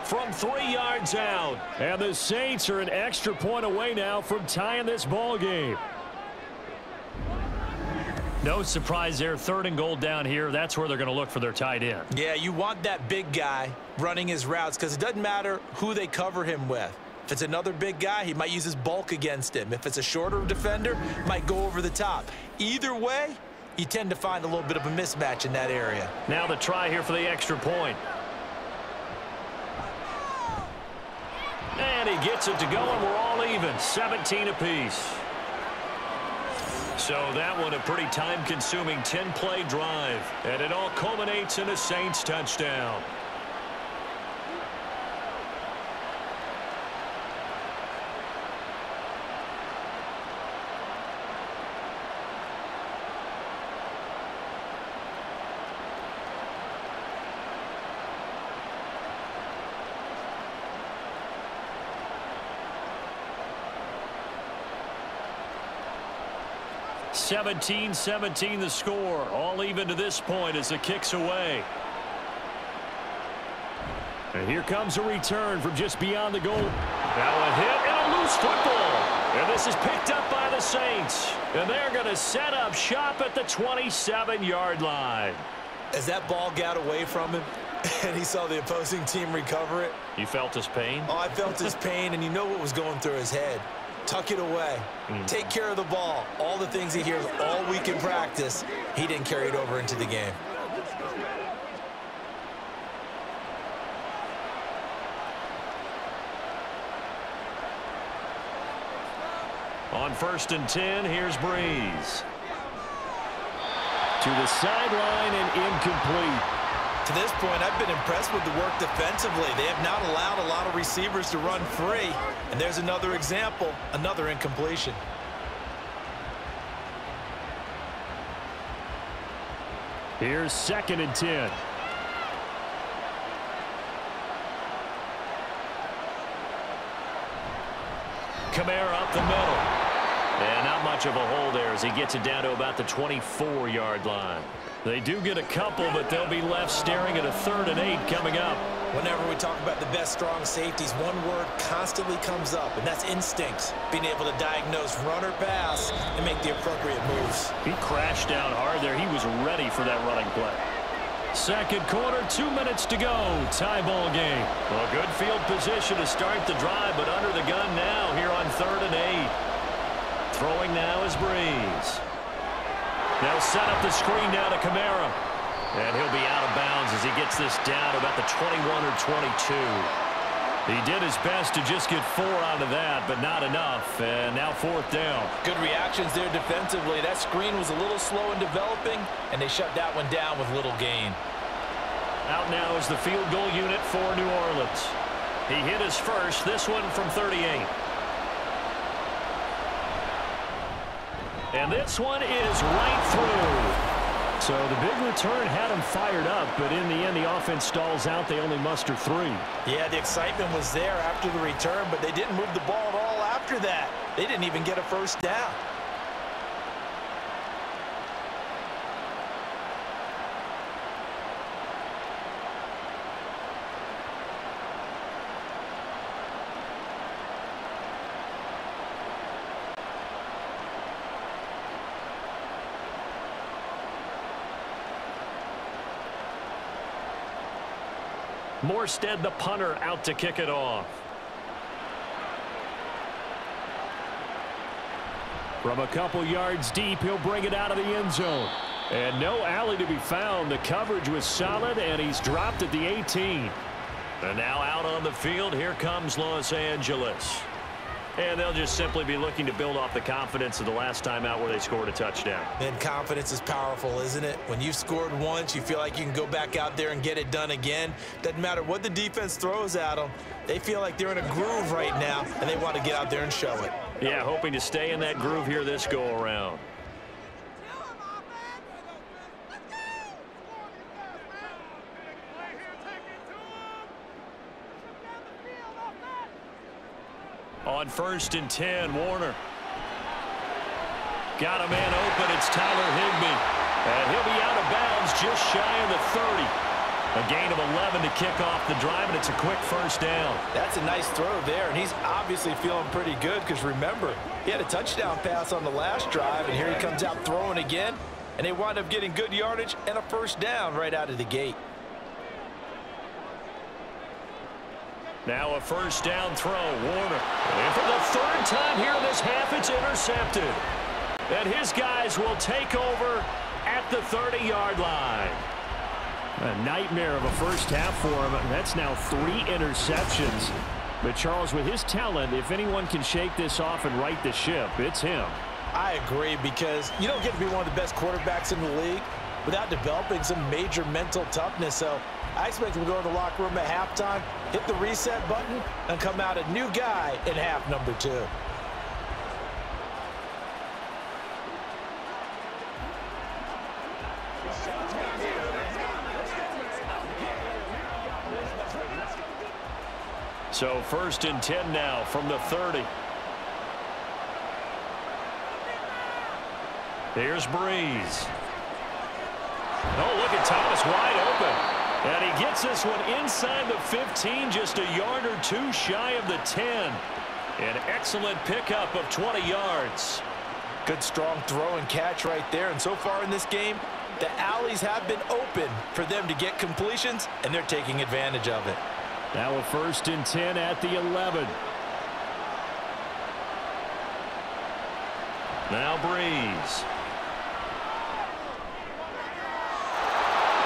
From 3 yards out. And the Saints are an extra point away now from tying this ball game. No surprise there. 3rd and goal down here. That's where they're going to look for their tight end. Yeah, you want that big guy running his routes because it doesn't matter who they cover him with. If it's another big guy, he might use his bulk against him. If it's a shorter defender, might go over the top. Either way, you tend to find a little bit of a mismatch in that area. Now the try here for the extra point. And he gets it to go, and we're all even. 17 apiece. So that one a pretty time-consuming 10-play drive. And it all culminates in a Saints touchdown. (17-17) the score. All even to this point as the kick's away. And here comes a return from just beyond the goal. Now a hit and a loose football. And this is picked up by the Saints. And they're going to set up shop at the 27-yard line. As that ball got away from him and he saw the opposing team recover it. You felt his pain? Oh, I felt his pain, and you know what was going through his head. Tuck it away. Take care of the ball. All the things he hears all week in practice, he didn't carry it over into the game. On 1st and 10, here's Breeze. To the sideline and incomplete. To this point, I've been impressed with the work defensively. They have not allowed a lot of receivers to run free. And there's another example, another incompletion. Here's 2nd and 10. Kamara up the middle. And not much of a hole there as he gets it down to about the 24-yard line. They do get a couple, but they'll be left staring at a 3rd and 8 coming up. Whenever we talk about the best strong safeties, one word constantly comes up, and that's instinct. Being able to diagnose run or pass and make the appropriate moves. He crashed down hard there. He was ready for that running play. Second quarter, 2 minutes to go. Tie ball game. Well, good field position to start the drive, but under the gun now here on 3rd and 8. Throwing now is Breeze. They'll set up the screen down to Kamara. And he'll be out of bounds as he gets this down to about the 21 or 22. He did his best to just get 4 out of that, but not enough. And now 4th down. Good reactions there defensively. That screen was a little slow in developing, and they shut that one down with little gain. Out now is the field goal unit for New Orleans. He hit his first, this one from 38. And this one is right through. So the big return had them fired up, but in the end, the offense stalls out. They only muster 3. Yeah, the excitement was there after the return, but they didn't move the ball at all after that. They didn't even get a first down. Morstead, the punter, out to kick it off. From a couple yards deep, he'll bring it out of the end zone. And no alley to be found. The coverage was solid, and he's dropped at the 18. And now out on the field, here comes Los Angeles. And they'll just simply be looking to build off the confidence of the last time out where they scored a touchdown. And confidence is powerful, isn't it? When you've scored once, you feel like you can go back out there and get it done again. Doesn't matter what the defense throws at them. They feel like they're in a groove right now, and they want to get out there and show it. Yeah, hoping to stay in that groove here this go-around. On 1st and 10, Warner. Got a man open. It's Tyler Higbee. And he'll be out of bounds just shy of the 30. A gain of 11 to kick off the drive, and it's a quick first down. That's a nice throw there, and he's obviously feeling pretty good because, remember, he had a touchdown pass on the last drive, and here he comes out throwing again, and they wind up getting good yardage and a first down right out of the gate. Now a first down throw, Warner. And for the 3rd time here in this half, it's intercepted. And his guys will take over at the 30-yard line. A nightmare of a first half for him. That's now 3 interceptions. But Charles, with his talent, if anyone can shake this off and right the ship, it's him. I agree, because you don't get to be one of the best quarterbacks in the league without developing some major mental toughness. So I expect him to go in the locker room at halftime, hit the reset button, and come out a new guy in half number 2. So 1st and 10 now from the 30. Here's Breeze. Oh, look at Thomas wide open. And he gets this one inside the 15, just a yard or 2 shy of the 10. An excellent pickup of 20 yards. Good strong throw and catch right there. And so far in this game, the alleys have been open for them to get completions, and they're taking advantage of it. Now a 1st and 10 at the 11. Now Breeze.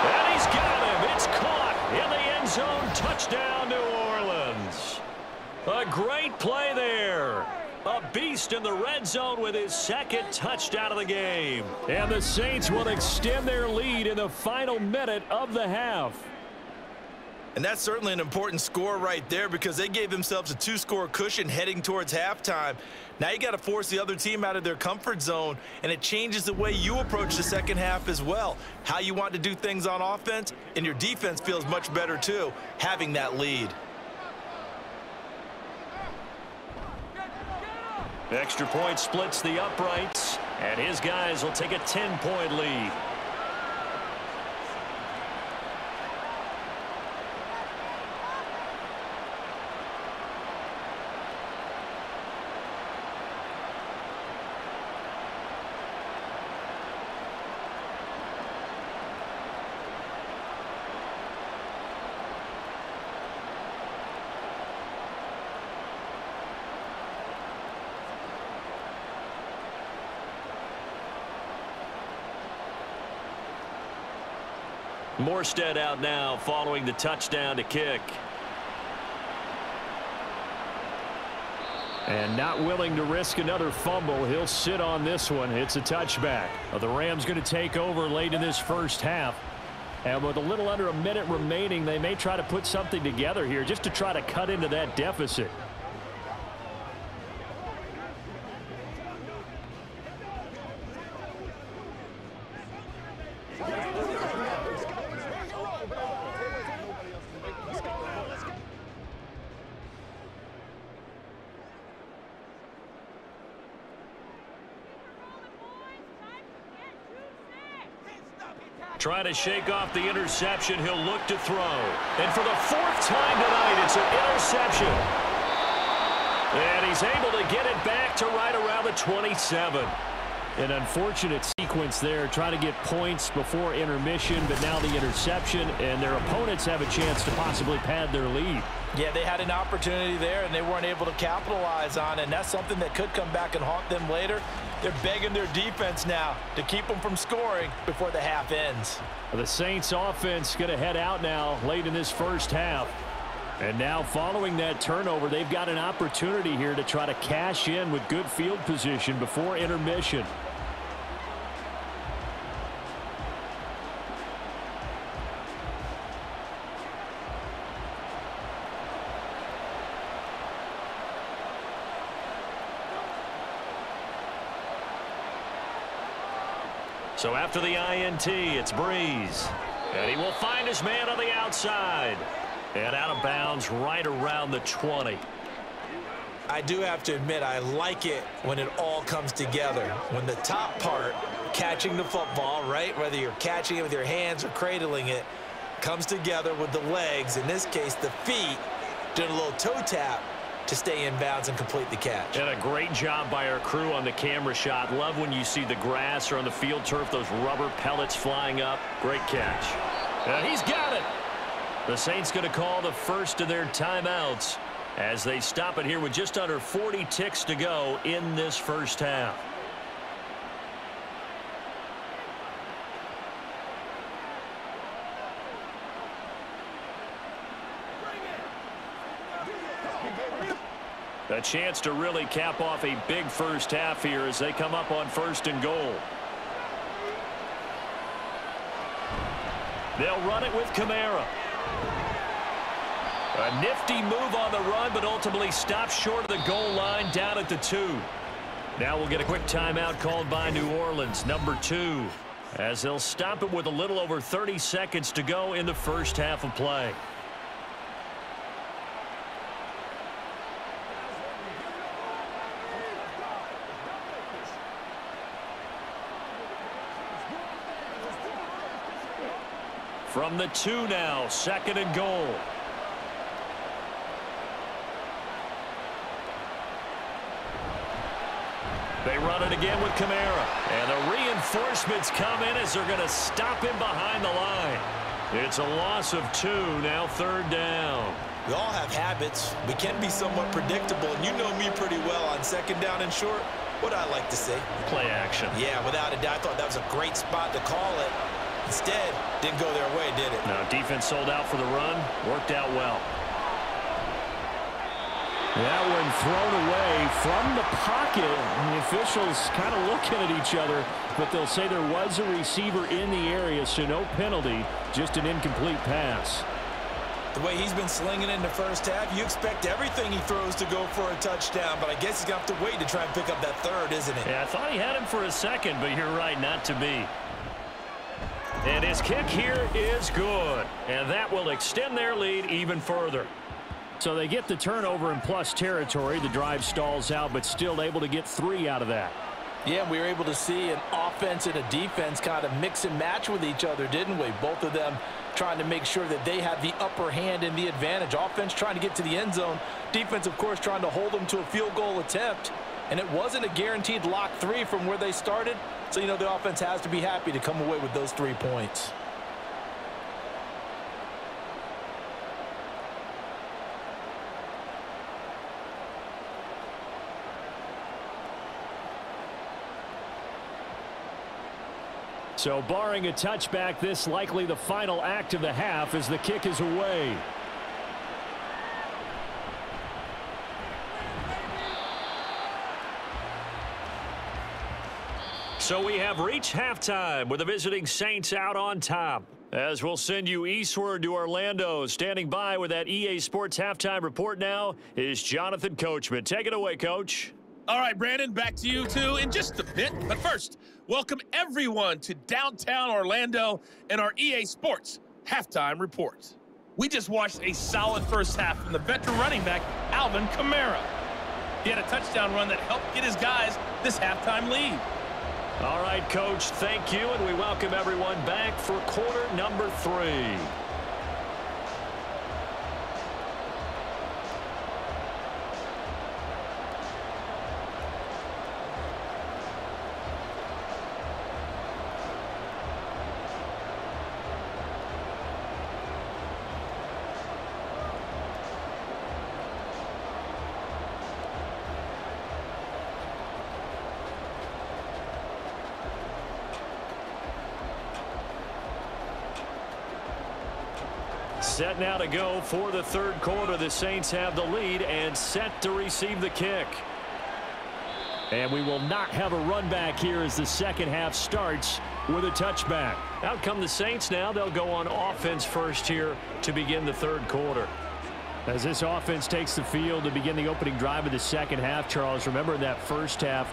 And he's got him. It's caught in the end zone. Touchdown, New Orleans. A great play there. A beast in the red zone with his 2nd touchdown of the game. And the Saints will extend their lead in the final minute of the half. And that's certainly an important score right there, because they gave themselves a 2-score cushion heading towards halftime. Now you got to force the other team out of their comfort zone, and it changes the way you approach the second half as well. How you want to do things on offense, and your defense feels much better too, having that lead. Extra point splits the uprights, and his guys will take a 10-point lead. Morstead out now following the touchdown to kick. And not willing to risk another fumble, he'll sit on this one. It's a touchback. The Rams going to take over late in this first half. And with a little under a minute remaining, they may try to put something together here just to try to cut into that deficit. Trying to shake off the interception. He'll look to throw. And for the fourth time tonight, it's an interception. And he's able to get it back to right around the 27. An unfortunate sequence there, trying to get points before intermission, but now the interception, and their opponents have a chance to possibly pad their lead. Yeah, they had an opportunity there, and they weren't able to capitalize on it, and that's something that could come back and haunt them later. They're begging their defense now to keep them from scoring before the half ends. The Saints offense going to head out now late in this first half. And now following that turnover, they've got an opportunity here to try to cash in with good field position before intermission. So after the INT, it's Breeze. And he will find his man on the outside. And out of bounds right around the 20. I do have to admit, I like it when it all comes together. When the top part, catching the football, right, whether you're catching it with your hands or cradling it, comes together with the legs, in this case the feet, doing a little toe tap to stay in bounds and complete the catch. And a great job by our crew on the camera shot. Love when you see the grass or on the field turf, those rubber pellets flying up. Great catch. And he's got it. The Saints going to call the first of their timeouts as they stop it here with just under 40 ticks to go in this first half. A chance to really cap off a big first half here as they come up on 1st and goal. They'll run it with Kamara. A nifty move on the run, but ultimately stopped short of the goal line down at the 2. Now we'll get a quick timeout called by New Orleans, number 2, as they'll stop it with a little over 30 seconds to go in the first half of play. From the 2 now, 2nd and goal. They run it again with Kamara. And the reinforcements come in as they're going to stop him behind the line. It's a loss of 2, now 3rd down. We all have habits. We can be somewhat predictable, and you know me pretty well on 2nd down and short. What I like to say? Play action. Yeah, without a doubt. I thought that was a great spot to call it. Instead, didn't go their way, did it? Now, defense sold out for the run. Worked out well. That one thrown away from the pocket. And the officials kind of looking at each other, but they'll say there was a receiver in the area, so no penalty, just an incomplete pass. The way he's been slinging in the first half, you expect everything he throws to go for a touchdown, but I guess he's going to have to wait to try and pick up that 3rd, isn't it? Yeah, I thought he had him for a second, but you're right, not to be. And his kick here is good. And that will extend their lead even further. So they get the turnover in plus territory. The drive stalls out, but still able to get 3 out of that. Yeah, we were able to see an offense and a defense kind of mix and match with each other, didn't we? Both of them trying to make sure that they had the upper hand and the advantage. Offense trying to get to the end zone. Defense, of course, trying to hold them to a field goal attempt. And it wasn't a guaranteed lock 3 from where they started. So, you know, the offense has to be happy to come away with those 3 points. So barring a touchback, this likely the final act of the half as the kick is away. So we have reached halftime with the visiting Saints out on top. As we'll send you eastward to Orlando. Standing by with that EA Sports halftime report now is Jonathan Coachman. Take it away, Coach. All right, Brandon, back to you two in just a bit. But first, welcome everyone to downtown Orlando and our EA Sports Halftime Report. We just watched a solid first half from the veteran running back, Alvin Kamara. He had a touchdown run that helped get his guys this halftime lead. All right, Coach, thank you, and we welcome everyone back for quarter number 3. Set now to go for the third quarter. The Saints have the lead and set to receive the kick. And we will not have a run back here as the second half starts with a touchback. Out come the Saints now. They'll go on offense first here to begin the third quarter. As this offense takes the field to begin the opening drive of the second half, Charles, remember in that first half,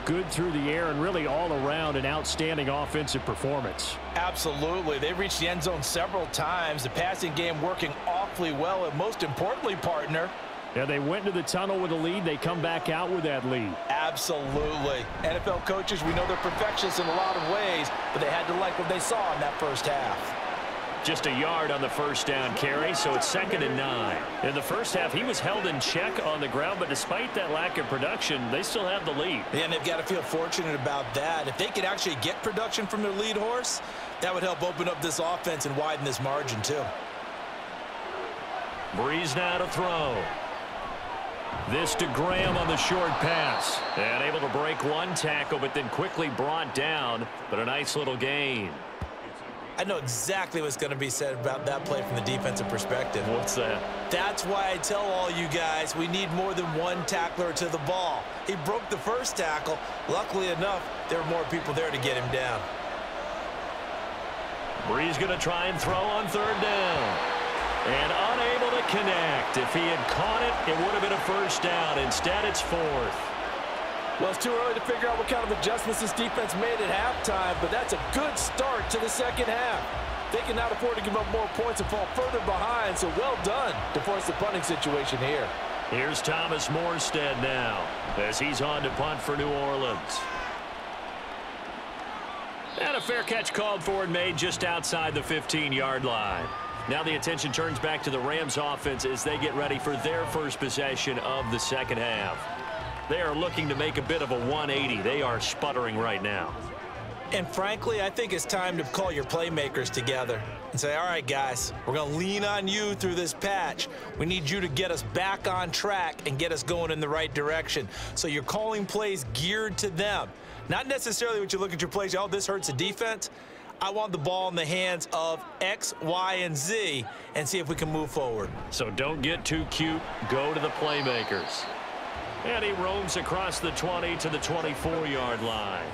good through the air and really all around an outstanding offensive performance. Absolutely. They reached the end zone several times. The passing game working awfully well, and most importantly, partner. Yeah, they went into the tunnel with a lead. They come back out with that lead. Absolutely. NFL coaches, we know they're perfectionists in a lot of ways, but they had to like what they saw in that first half. Just a yard on the first down carry, so it's 2nd and 9. In the first half, he was held in check on the ground, but despite that lack of production, they still have the lead. Yeah, and they've got to feel fortunate about that. If they could actually get production from their lead horse, that would help open up this offense and widen this margin, too. Breeze now to throw. This to Graham on the short pass. And able to break one tackle, but then quickly brought down, but a nice little gain. I know exactly what's going to be said about that play from the defensive perspective. What's that? That's why I tell all you guys we need more than one tackler to the ball. He broke the first tackle. Luckily enough, there were more people there to get him down. Breeze going to try and throw on third down. And unable to connect. If he had caught it, it would have been a first down. Instead, it's 4th. Well, it's too early to figure out what kind of adjustments this defense made at halftime, but that's a good start to the second half. They cannot afford to give up more points and fall further behind, so well done to force the punting situation here. Here's Thomas Morstead now as he's on to punt for New Orleans. And a fair catch called for and made just outside the 15-yard line. Now the attention turns back to the Rams offense as they get ready for their first possession of the second half. They are looking to make a bit of a 180. They are sputtering right now. And frankly, I think it's time to call your playmakers together and say, all right, guys, we're going to lean on you through this patch. We need you to get us back on track and get us going in the right direction. So you're calling plays geared to them. Not necessarily what you look at your plays, oh, this hurts the defense. I want the ball in the hands of X, Y, and Z and see if we can move forward. So don't get too cute. Go to the playmakers. And he roams across the 20 to the 24-yard line.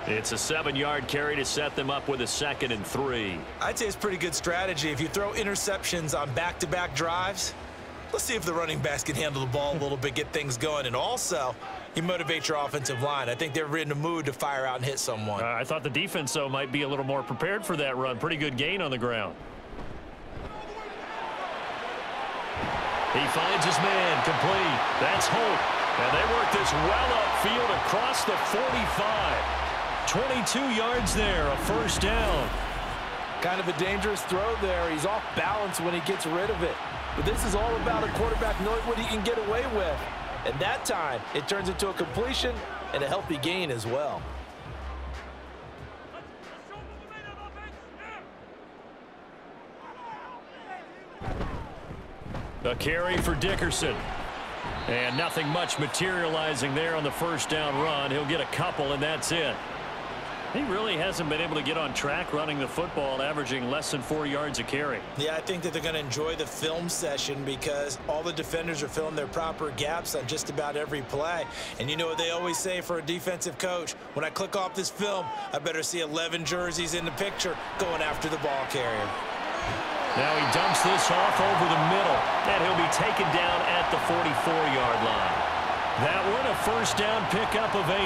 It's a 7-yard carry to set them up with a 2nd and 3. I'd say it's pretty good strategy. If you throw interceptions on back-to-back drives, let's see if the running backs can handle the ball a little bit, get things going. And also, you motivate your offensive line. I think they're in the mood to fire out and hit someone. I thought the defense, though, might be a little more prepared for that run. Pretty good gain on the ground. He finds his man complete. That's Hope. And they work this well upfield across the 45. 22 yards there, a first down. Kind of a dangerous throw there. He's off balance when he gets rid of it. But this is all about a quarterback knowing what he can get away with. And that time, it turns into a completion and a healthy gain as well. A carry for Dickerson. And nothing much materializing there on the first down run. He'll get a couple, and that's it. He really hasn't been able to get on track running the football, averaging less than 4 yards a carry. Yeah, I think that they're going to enjoy the film session because all the defenders are filling their proper gaps on just about every play. And you know what they always say for a defensive coach? When I click off this film, I better see 11 jerseys in the picture going after the ball carrier. Now he dumps this off over the middle, and he'll be taken down at the 44-yard line. That one a first down pickup of 8.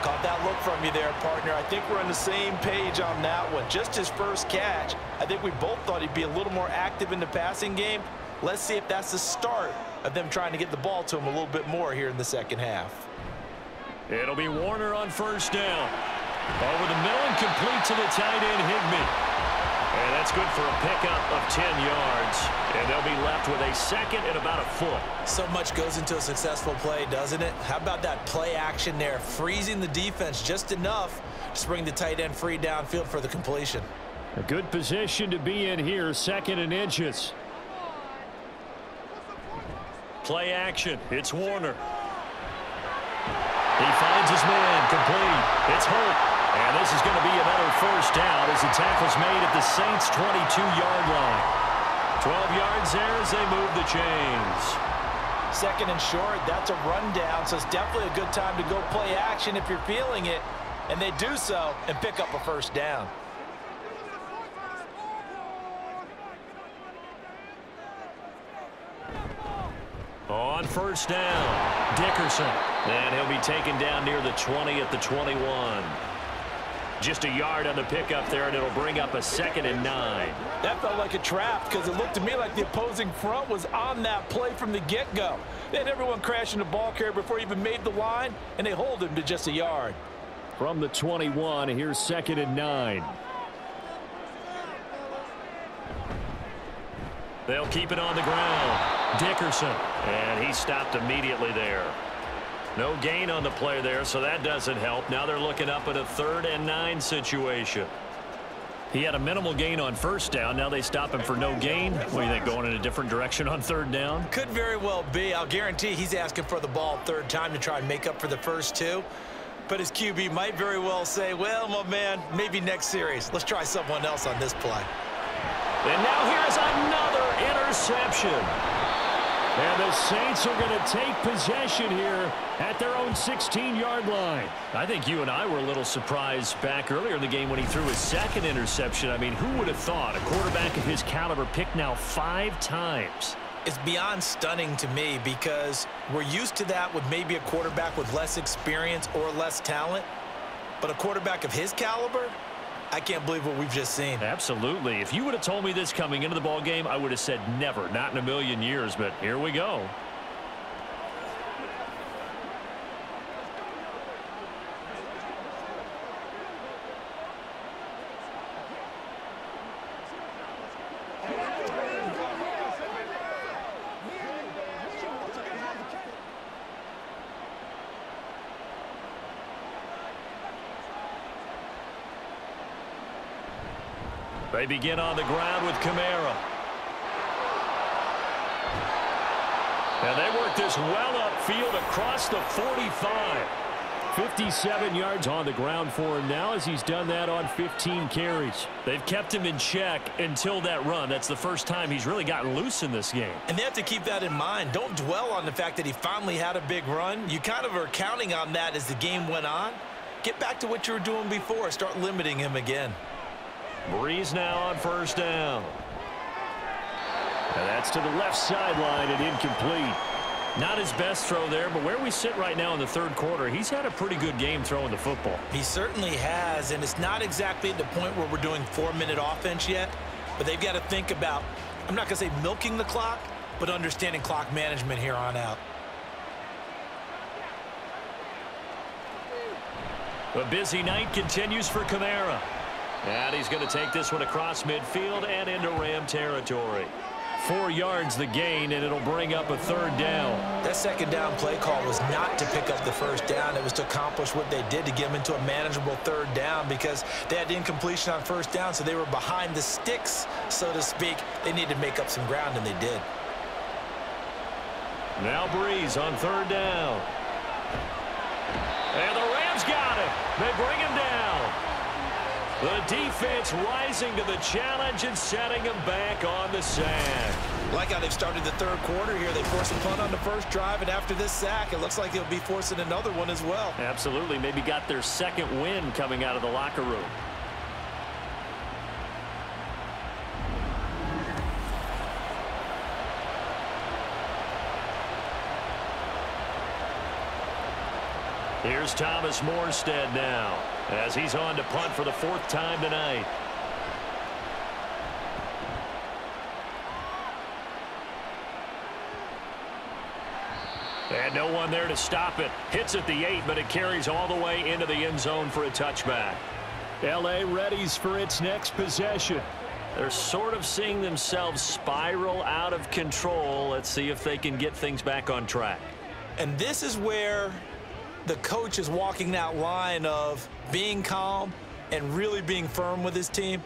Caught that look from you there, partner. I think we're on the same page on that one. Just his first catch. I think we both thought he'd be a little more active in the passing game. Let's see if that's the start of them trying to get the ball to him a little bit more here in the second half. It'll be Warner on first down. Over the middle and complete to the tight end, Higbee. And that's good for a pickup of 10 yards. And they'll be left with a second and about a foot. So much goes into a successful play, doesn't it? How about that play action there, freezing the defense just enough to bring the tight end free downfield for the completion. A good position to be in here, 2nd and inches. Play action. It's Warner. He finds his man, complete. It's Holt. And this is going to be another first down as the tackle's made at the Saints' 22-yard line. 12 yards there as they move the chains. 2nd and short, that's a rundown, so it's definitely a good time to go play action if you're feeling it. And they do so and pick up a first down. On first down, Dickerson. And he'll be taken down near the 20 at the 21. Just a yard on the pickup there, and it'll bring up a 2nd and 9. That felt like a trap because it looked to me like the opposing front was on that play from the get-go. They had everyone crashing the ball carrier before he even made the line, and they hold him to just a yard. From the 21, here's 2nd and 9. They'll keep it on the ground. Dickerson, and he stopped immediately there. No gain on the play there, so that doesn't help. Now they're looking up at a 3rd and 9 situation. He had a minimal gain on first down. Now they stop him for no gain. What do you think, going in a different direction on 3rd down? Could very well be. I'll guarantee he's asking for the ball 3rd time to try and make up for the first 2. But his QB might very well say, well, my man, maybe next series. Let's try someone else on this play. And now here's another interception. And the Saints are going to take possession here at their own 16-yard line. I think you and I were a little surprised back earlier in the game when he threw his 2nd interception. I mean, who would have thought a quarterback of his caliber picked now 5 times? It's beyond stunning to me because we're used to that with maybe a quarterback with less experience or less talent. But a quarterback of his caliber, I can't believe what we've just seen. Absolutely. If you would have told me this coming into the ball game, I would have said never, not in a million years, but here we go. They begin on the ground with Kamara. And they work this well upfield across the 45. 57 yards on the ground for him now as he's done that on 15 carries. They've kept him in check until that run. That's the first time he's really gotten loose in this game. And they have to keep that in mind. Don't dwell on the fact that he finally had a big run. You kind of are counting on that as the game went on. Get back to what you were doing before. Start limiting him again. Breeze now on first down. And that's to the left sideline and incomplete. Not his best throw there, but where we sit right now in the 3rd quarter, he's had a pretty good game throwing the football. He certainly has, and it's not exactly at the point where we're doing 4-minute offense yet, but they've got to think about, I'm not going to say milking the clock, but understanding clock management here on out. A busy night continues for Kamara. And he's going to take this one across midfield and into Ram territory. 4 yards the gain, and it'll bring up a 3rd down. That 2nd down play call was not to pick up the first down. It was to accomplish what they did to get them into a manageable 3rd down because they had incompletion on first down, so they were behind the sticks, so to speak. They needed to make up some ground, and they did. Now Breeze on 3rd down. And the Rams got him. They bring him down. The defense rising to the challenge and setting him back on the sand. Like how they've started the 3rd quarter here. They forced a punt on the first drive, and after this sack, it looks like they'll be forcing another one as well. Absolutely. Maybe got their 2nd win coming out of the locker room. Here's Thomas Morstead now as he's on to punt for the 4th time tonight. And no one there to stop it. Hits at the 8, but it carries all the way into the end zone for a touchback. L.A. readies for its next possession. They're sort of seeing themselves spiral out of control. Let's see if they can get things back on track. And this is where the coach is walking that line of being calm and really being firm with his team.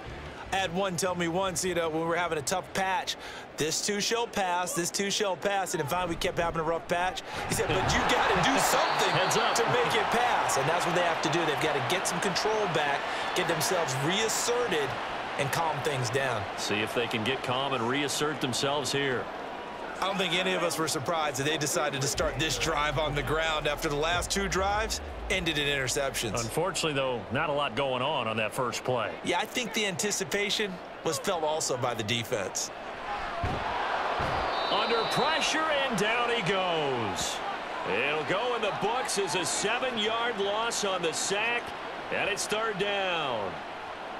I had one tell me once, when we were having a tough patch, this too shall pass, this too shall pass. And finally, we kept having a rough patch. He said, but you got to do something to make it pass. And that's what they have to do. They've got to get some control back, get themselves reasserted, and calm things down. See if they can get calm and reassert themselves here. I don't think any of us were surprised that they decided to start this drive on the ground after the last 2 drives ended in interceptions. Unfortunately, though, not a lot going on that first play. Yeah, I think the anticipation was felt also by the defense. Under pressure, and down he goes. It'll go in the books as a 7-yard loss on the sack, and it's 3rd down.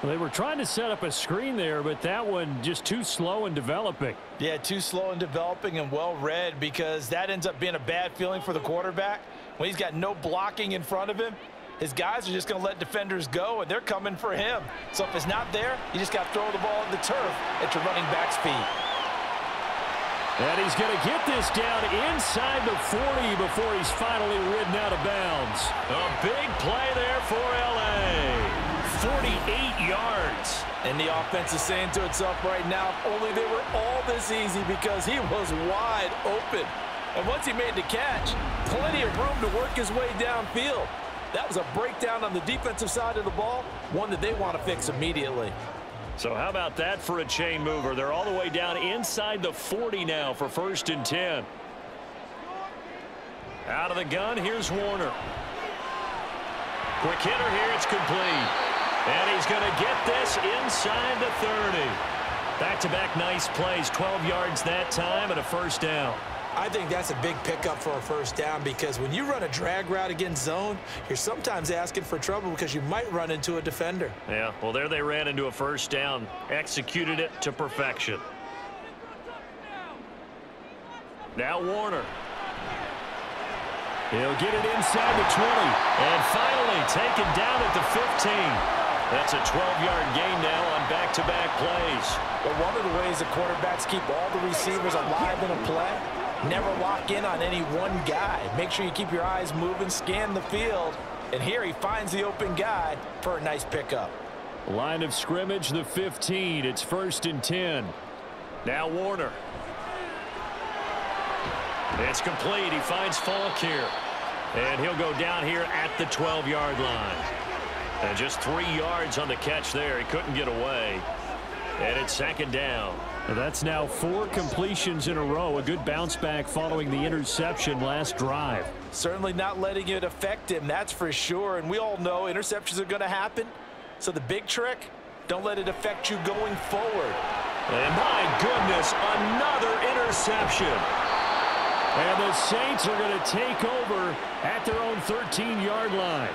They were trying to set up a screen there, but that one just too slow in developing. Yeah, too slow in developing and well read, because that ends up being a bad feeling for the quarterback. When he's got no blocking in front of him, his guys are just going to let defenders go, and they're coming for him. So if it's not there, you just got to throw the ball at the turf at your running back's feet. And he's going to get this down inside the 40 before he's finally ridden out of bounds. A big play there for L.A. 48 yards. And the offense is saying to itself right now, if only they were all this easy, because he was wide open. And once he made the catch, plenty of room to work his way downfield. That was a breakdown on the defensive side of the ball, one that they want to fix immediately. So how about that for a chain mover? They're all the way down inside the 40 now for 1st and 10. Out of the gun, here's Warner. Quick hitter here, it's complete. And he's going to get this inside the 30. Back-to-back nice plays, 12 yards that time and a 1st down. I think that's a big pickup for a 1st down, because when you run a drag route against zone, you're sometimes asking for trouble because you might run into a defender. Yeah, well, there they ran into a 1st down, executed it to perfection. Now Warner. He'll get it inside the 20. And finally taken down at the 15. That's a 12-yard gain now on back-to-back plays. But one of the ways the quarterbacks keep all the receivers alive in a play, never lock in on any one guy. Make sure you keep your eyes moving, scan the field. And here he finds the open guy for a nice pickup. Line of scrimmage, the 15. It's 1st and 10. Now Warner. It's complete. He finds Falk here. And he'll go down here at the 12-yard line. And just 3 yards on the catch there. He couldn't get away. And it's 2nd down. That's now 4 completions in a row. A good bounce back following the interception last drive. Certainly not letting it affect him, that's for sure. And we all know interceptions are going to happen. So the big trick, don't let it affect you going forward. And my goodness, another interception. And the Saints are going to take over at their own 13-yard line.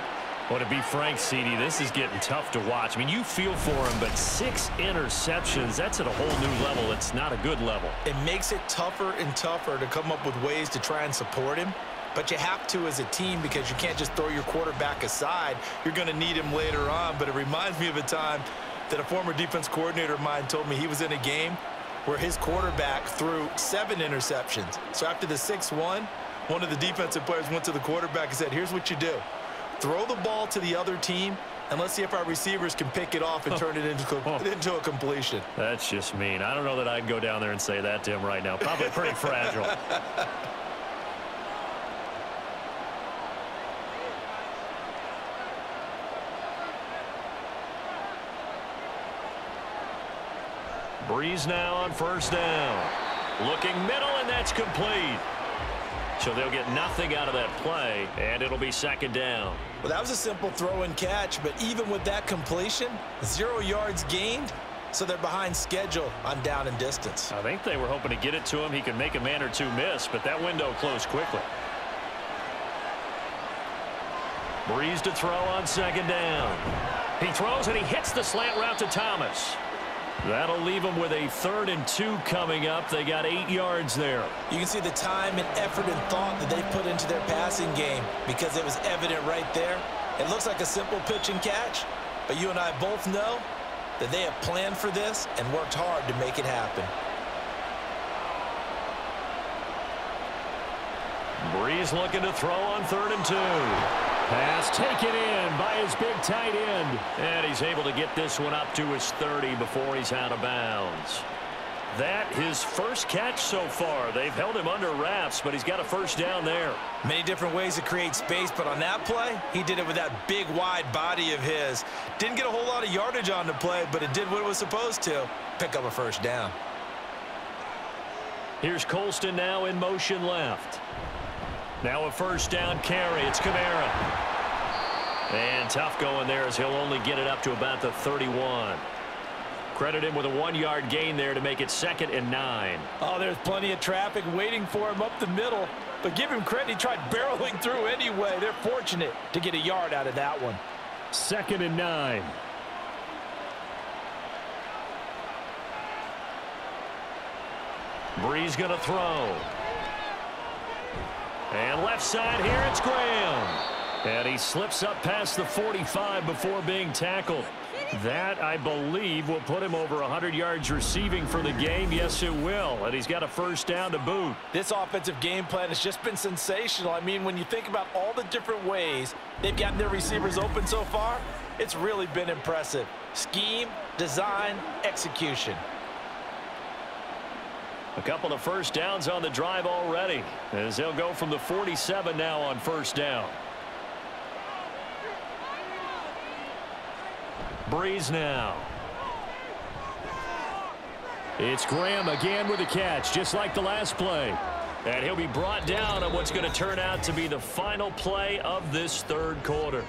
Well, to be frank, CD, this is getting tough to watch. I mean, you feel for him, but 6 interceptions, that's at a whole new level. It's not a good level. It makes it tougher and tougher to come up with ways to try and support him. But you have to as a team, because you can't just throw your quarterback aside. You're going to need him later on. But it reminds me of a time that a former defense coordinator of mine told me he was in a game where his quarterback threw 7 interceptions. So after the 6th one of the defensive players went to the quarterback and said, here's what you do. Throw the ball to the other team, and let's see if our receivers can pick it off and turn it into a completion. That's just mean. I don't know that I'd go down there and say that to him right now. Probably pretty fragile. Breeze now on 1st down. Looking middle, and that's complete. So they'll get nothing out of that play, and it'll be 2nd down. Well, that was a simple throw and catch, but even with that completion, 0 yards gained, so they're behind schedule on down and distance. I think they were hoping to get it to him. He could make a man or two miss, but that window closed quickly. Breeze to throw on second down. He throws and he hits the slant route to Thomas. That'll leave them with a 3rd and 2 coming up. They got 8 yards there. You can see the time and effort and thought that they put into their passing game because it was evident right there. It looks like a simple pitch and catch, but you and I both know that they have planned for this and worked hard to make it happen. Breeze looking to throw on 3rd and 2. Pass taken in by his big tight end. And he's able to get this one up to his 30 before he's out of bounds. That his first catch so far. They've held him under wraps, but he's got a first down there. Many different ways to create space, but on that play, he did it with that big, wide body of his. Didn't get a whole lot of yardage on the play, but it did what it was supposed to. Pick up a first down. Here's Colston now in motion left. Now a first down carry. It's Kamara. And tough going there as he'll only get it up to about the 31. Credit him with a 1-yard gain there to make it 2nd and 9. Oh, there's plenty of traffic waiting for him up the middle. But give him credit, he tried barreling through anyway. They're fortunate to get a yard out of that one. 2nd and 9. Breeze going to throw. And left side here, it's Graham. And he slips up past the 45 before being tackled. That, I believe, will put him over 100 yards receiving for the game. Yes, it will. And he's got a first down to boot. This offensive game plan has just been sensational. I mean, when you think about all the different ways they've gotten their receivers open so far, it's really been impressive. Scheme, design, execution. A couple of first downs on the drive already, as they'll go from the 47 now on first down. Breeze now. It's Graham again with a catch, just like the last play. And he'll be brought down on what's going to turn out to be the final play of this 3rd quarter.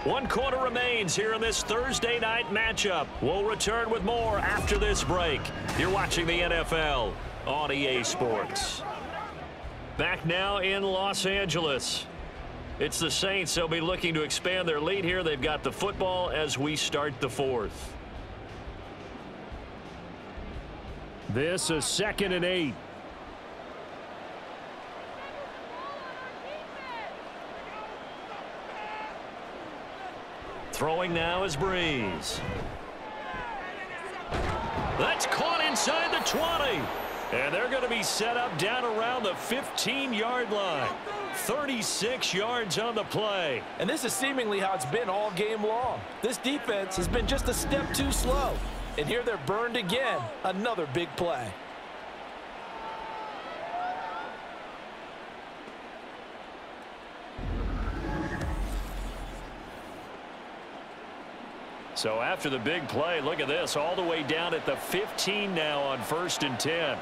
1 quarter remains here in this Thursday night matchup. We'll return with more after this break. You're watching the NFL on EA Sports. Back now in Los Angeles. It's the Saints. They'll be looking to expand their lead here. They've got the football as we start the 4th. This is 2nd and 8. Throwing now is Breeze. That's caught inside the 20. And they're going to be set up down around the 15-yard line. 36 yards on the play. And this is seemingly how it's been all game long. This defense has been just a step too slow. And here they're burned again. Another big play. So after the big play, look at this, all the way down at the 15 now on 1st and 10.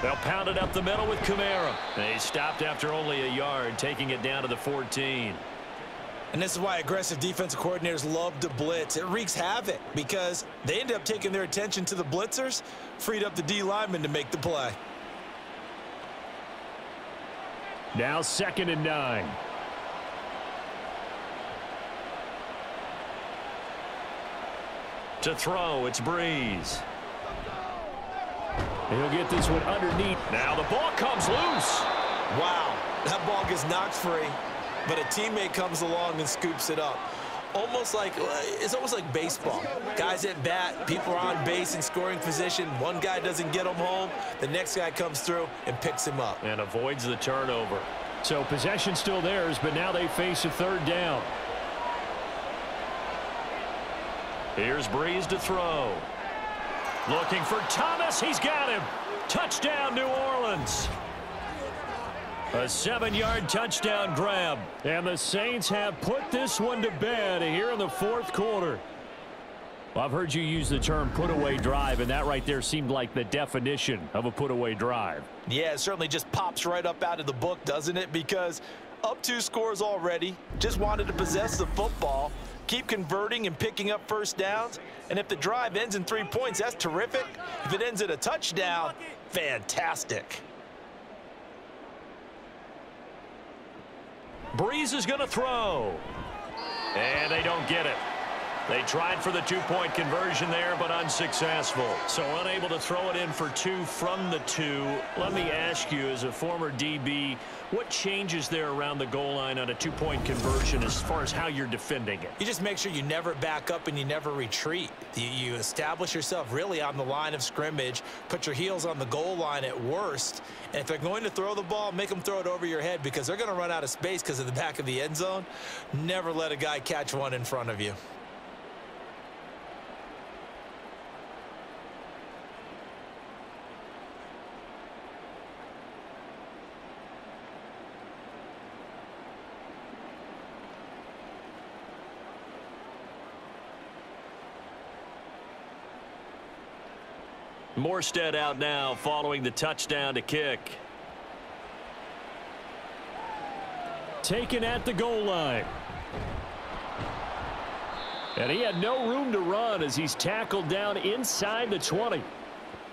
They'll pound it up the middle with Kamara. They stopped after only a yard, taking it down to the 14. And this is why aggressive defensive coordinators love to blitz. It wreaks havoc because they end up taking their attention to the blitzers, freed up the D lineman to make the play. Now 2nd and 9. To throw, it's Breeze. He'll get this one underneath. Now the ball comes loose. Wow, that ball gets knocked free, but a teammate comes along and scoops it up. It's almost like baseball. Guys at bat, people are on base in scoring position. One guy doesn't get him home. The next guy comes through and picks him up. And avoids the turnover. So possession still theirs, but now they face a 3rd down. Here's Breeze to throw. Looking for Thomas. He's got him. Touchdown, New Orleans. A 7-yard touchdown grab. And the Saints have put this one to bed here in the 4th quarter. Well, I've heard you use the term put-away drive, and that right there seemed like the definition of a put-away drive. Yeah, it certainly just pops right up out of the book, doesn't it? Because up 2 scores already, just wanted to possess the football, keep converting and picking up first downs. And if the drive ends in 3 points, that's terrific. If it ends in a touchdown, fantastic. Breeze is going to throw. And they don't get it. They tried for the two-point conversion there, but unsuccessful. So unable to throw it in for 2 from the 2. Let me ask you, as a former DB, what changes there around the goal line on a two-point conversion as far as how you're defending it? You just make sure you never back up and you never retreat. You establish yourself really on the line of scrimmage, put your heels on the goal line at worst, and if they're going to throw the ball, make them throw it over your head because they're going to run out of space because of the back of the end zone. Never let a guy catch one in front of you. Morstead out now following the touchdown to kick. Taken at the goal line. And he had no room to run as he's tackled down inside the 20.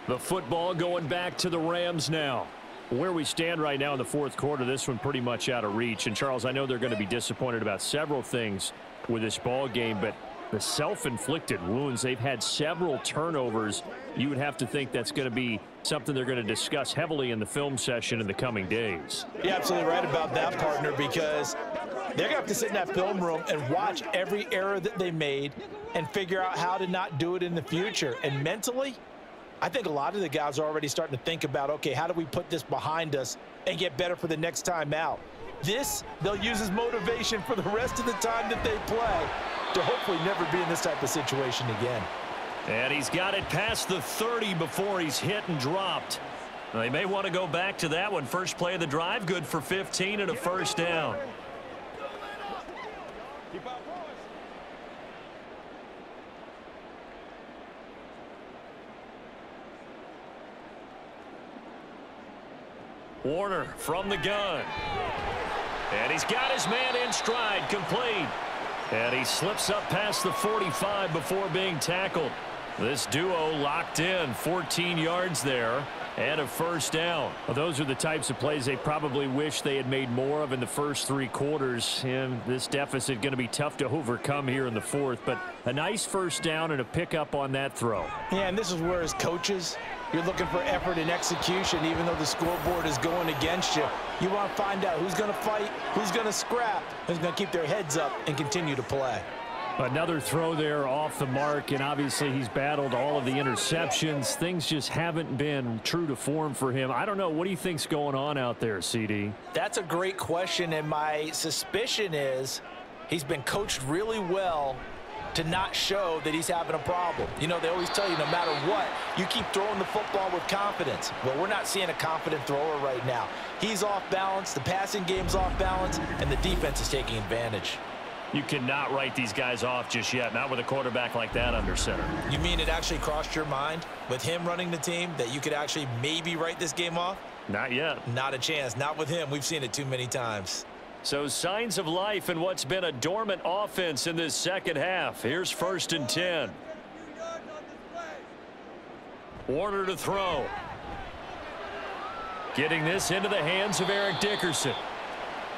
The football going back to the Rams now. Where we stand right now in the fourth quarter, this one pretty much out of reach. And, Charles, I know they're going to be disappointed about several things with this ball game, but the self-inflicted wounds, they've had several turnovers. You would have to think that's going to be something they're going to discuss heavily in the film session in the coming days. You're absolutely right about that, partner, because they're going to have to sit in that film room and watch every error that they made and figure out how to not do it in the future. And mentally, I think a lot of the guys are already starting to think about, okay, how do we put this behind us and get better for the next time out? This, they'll use as motivation for the rest of the time that they play to hopefully never be in this type of situation again. And he's got it past the 30 before he's hit and dropped. They may want to go back to that one. First play of the drive, good for 15 and a first down. Warner from the gun. And he's got his man in stride, complete. And he slips up past the 45 before being tackled. This duo locked in, 14 yards there, and a first down. Well, those are the types of plays they probably wish they had made more of in the first 3 quarters. And this deficit going to be tough to overcome here in the fourth. But a nice first down and a pickup on that throw. Yeah, and this is where as coaches, you're looking for effort and execution, even though the scoreboard is going against you. You want to find out who's going to fight, who's going to scrap, who's going to keep their heads up and continue to play. Another throw there off the mark, and obviously he's battled all of the interceptions. Things just haven't been true to form for him. I don't know. What do you think's going on out there, CD? That's a great question, and my suspicion is he's been coached really well to not show that he's having a problem. You know, they always tell you no matter what, you keep throwing the football with confidence. Well, we're not seeing a confident thrower right now. He's off balance, the passing game's off balance, and the defense is taking advantage. You cannot write these guys off just yet, not with a quarterback like that under center. You mean it actually crossed your mind with him running the team that you could actually maybe write this game off? Not yet. Not a chance. Not with him. We've seen it too many times. So signs of life in what's been a dormant offense in this second half. Here's 1st and 10. Warner to throw. Getting this into the hands of Eric Dickerson.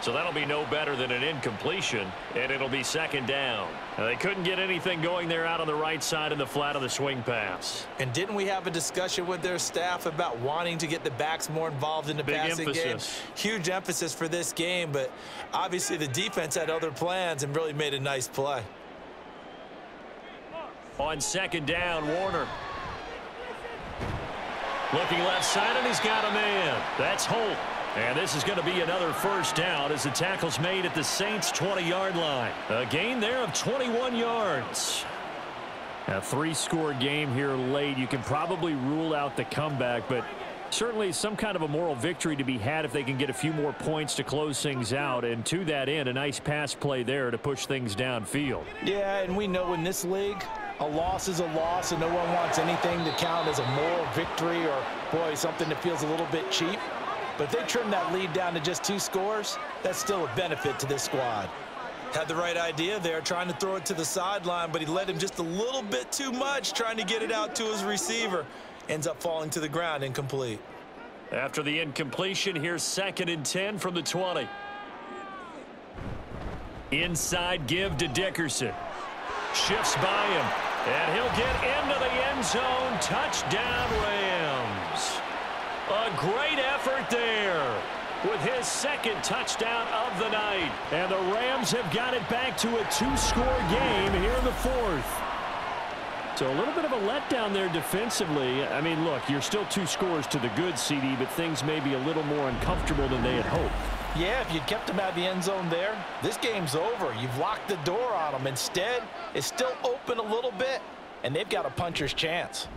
So that'll be no better than an incompletion, and it'll be 2nd down. They couldn't get anything going there out on the right side in the flat of the swing pass. And didn't we have a discussion with their staff about wanting to get the backs more involved in the passing game? Huge emphasis for this game, but obviously the defense had other plans and really made a nice play. On 2nd down, Warner. Looking left side, and he's got a man. That's Holt. And this is going to be another first down as the tackle's made at the Saints' 20-yard line. A gain there of 21 yards. A 3-score game here late. You can probably rule out the comeback, but certainly some kind of a moral victory to be had if they can get a few more points to close things out. And to that end, a nice pass play there to push things downfield. Yeah, and we know in this league, a loss is a loss, and no one wants anything to count as a moral victory or, boy, something that feels a little bit cheap. But if they trim that lead down to just 2 scores, that's still a benefit to this squad. Had the right idea there, trying to throw it to the sideline, but he led him just a little bit too much, trying to get it out to his receiver. Ends up falling to the ground, incomplete. After the incompletion, here's 2nd and 10 from the 20. Inside give to Dickerson. Shifts by him. And he'll get into the end zone. Touchdown, Rams. A great effort there with his second touchdown of the night. And the Rams have got it back to a 2-score game here in the fourth. So a little bit of a letdown there defensively. I mean, look, you're still 2 scores to the good, CD, but things may be a little more uncomfortable than they had hoped. Yeah, if you'd kept him out of the end zone there, this game's over. You've locked the door on him. Instead, it's still open a little bit, and they've got a puncher's chance.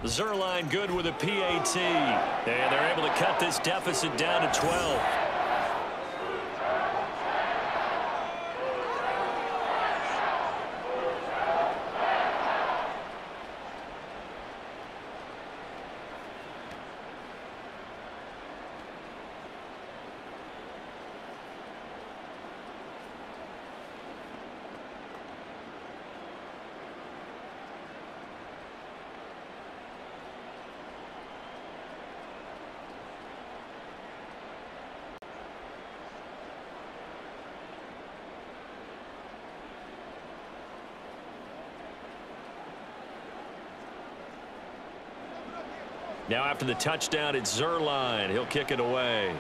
Zerline good with a PAT. And they're able to cut this deficit down to 12. Now after the touchdown, it's Zerline. He'll kick it away.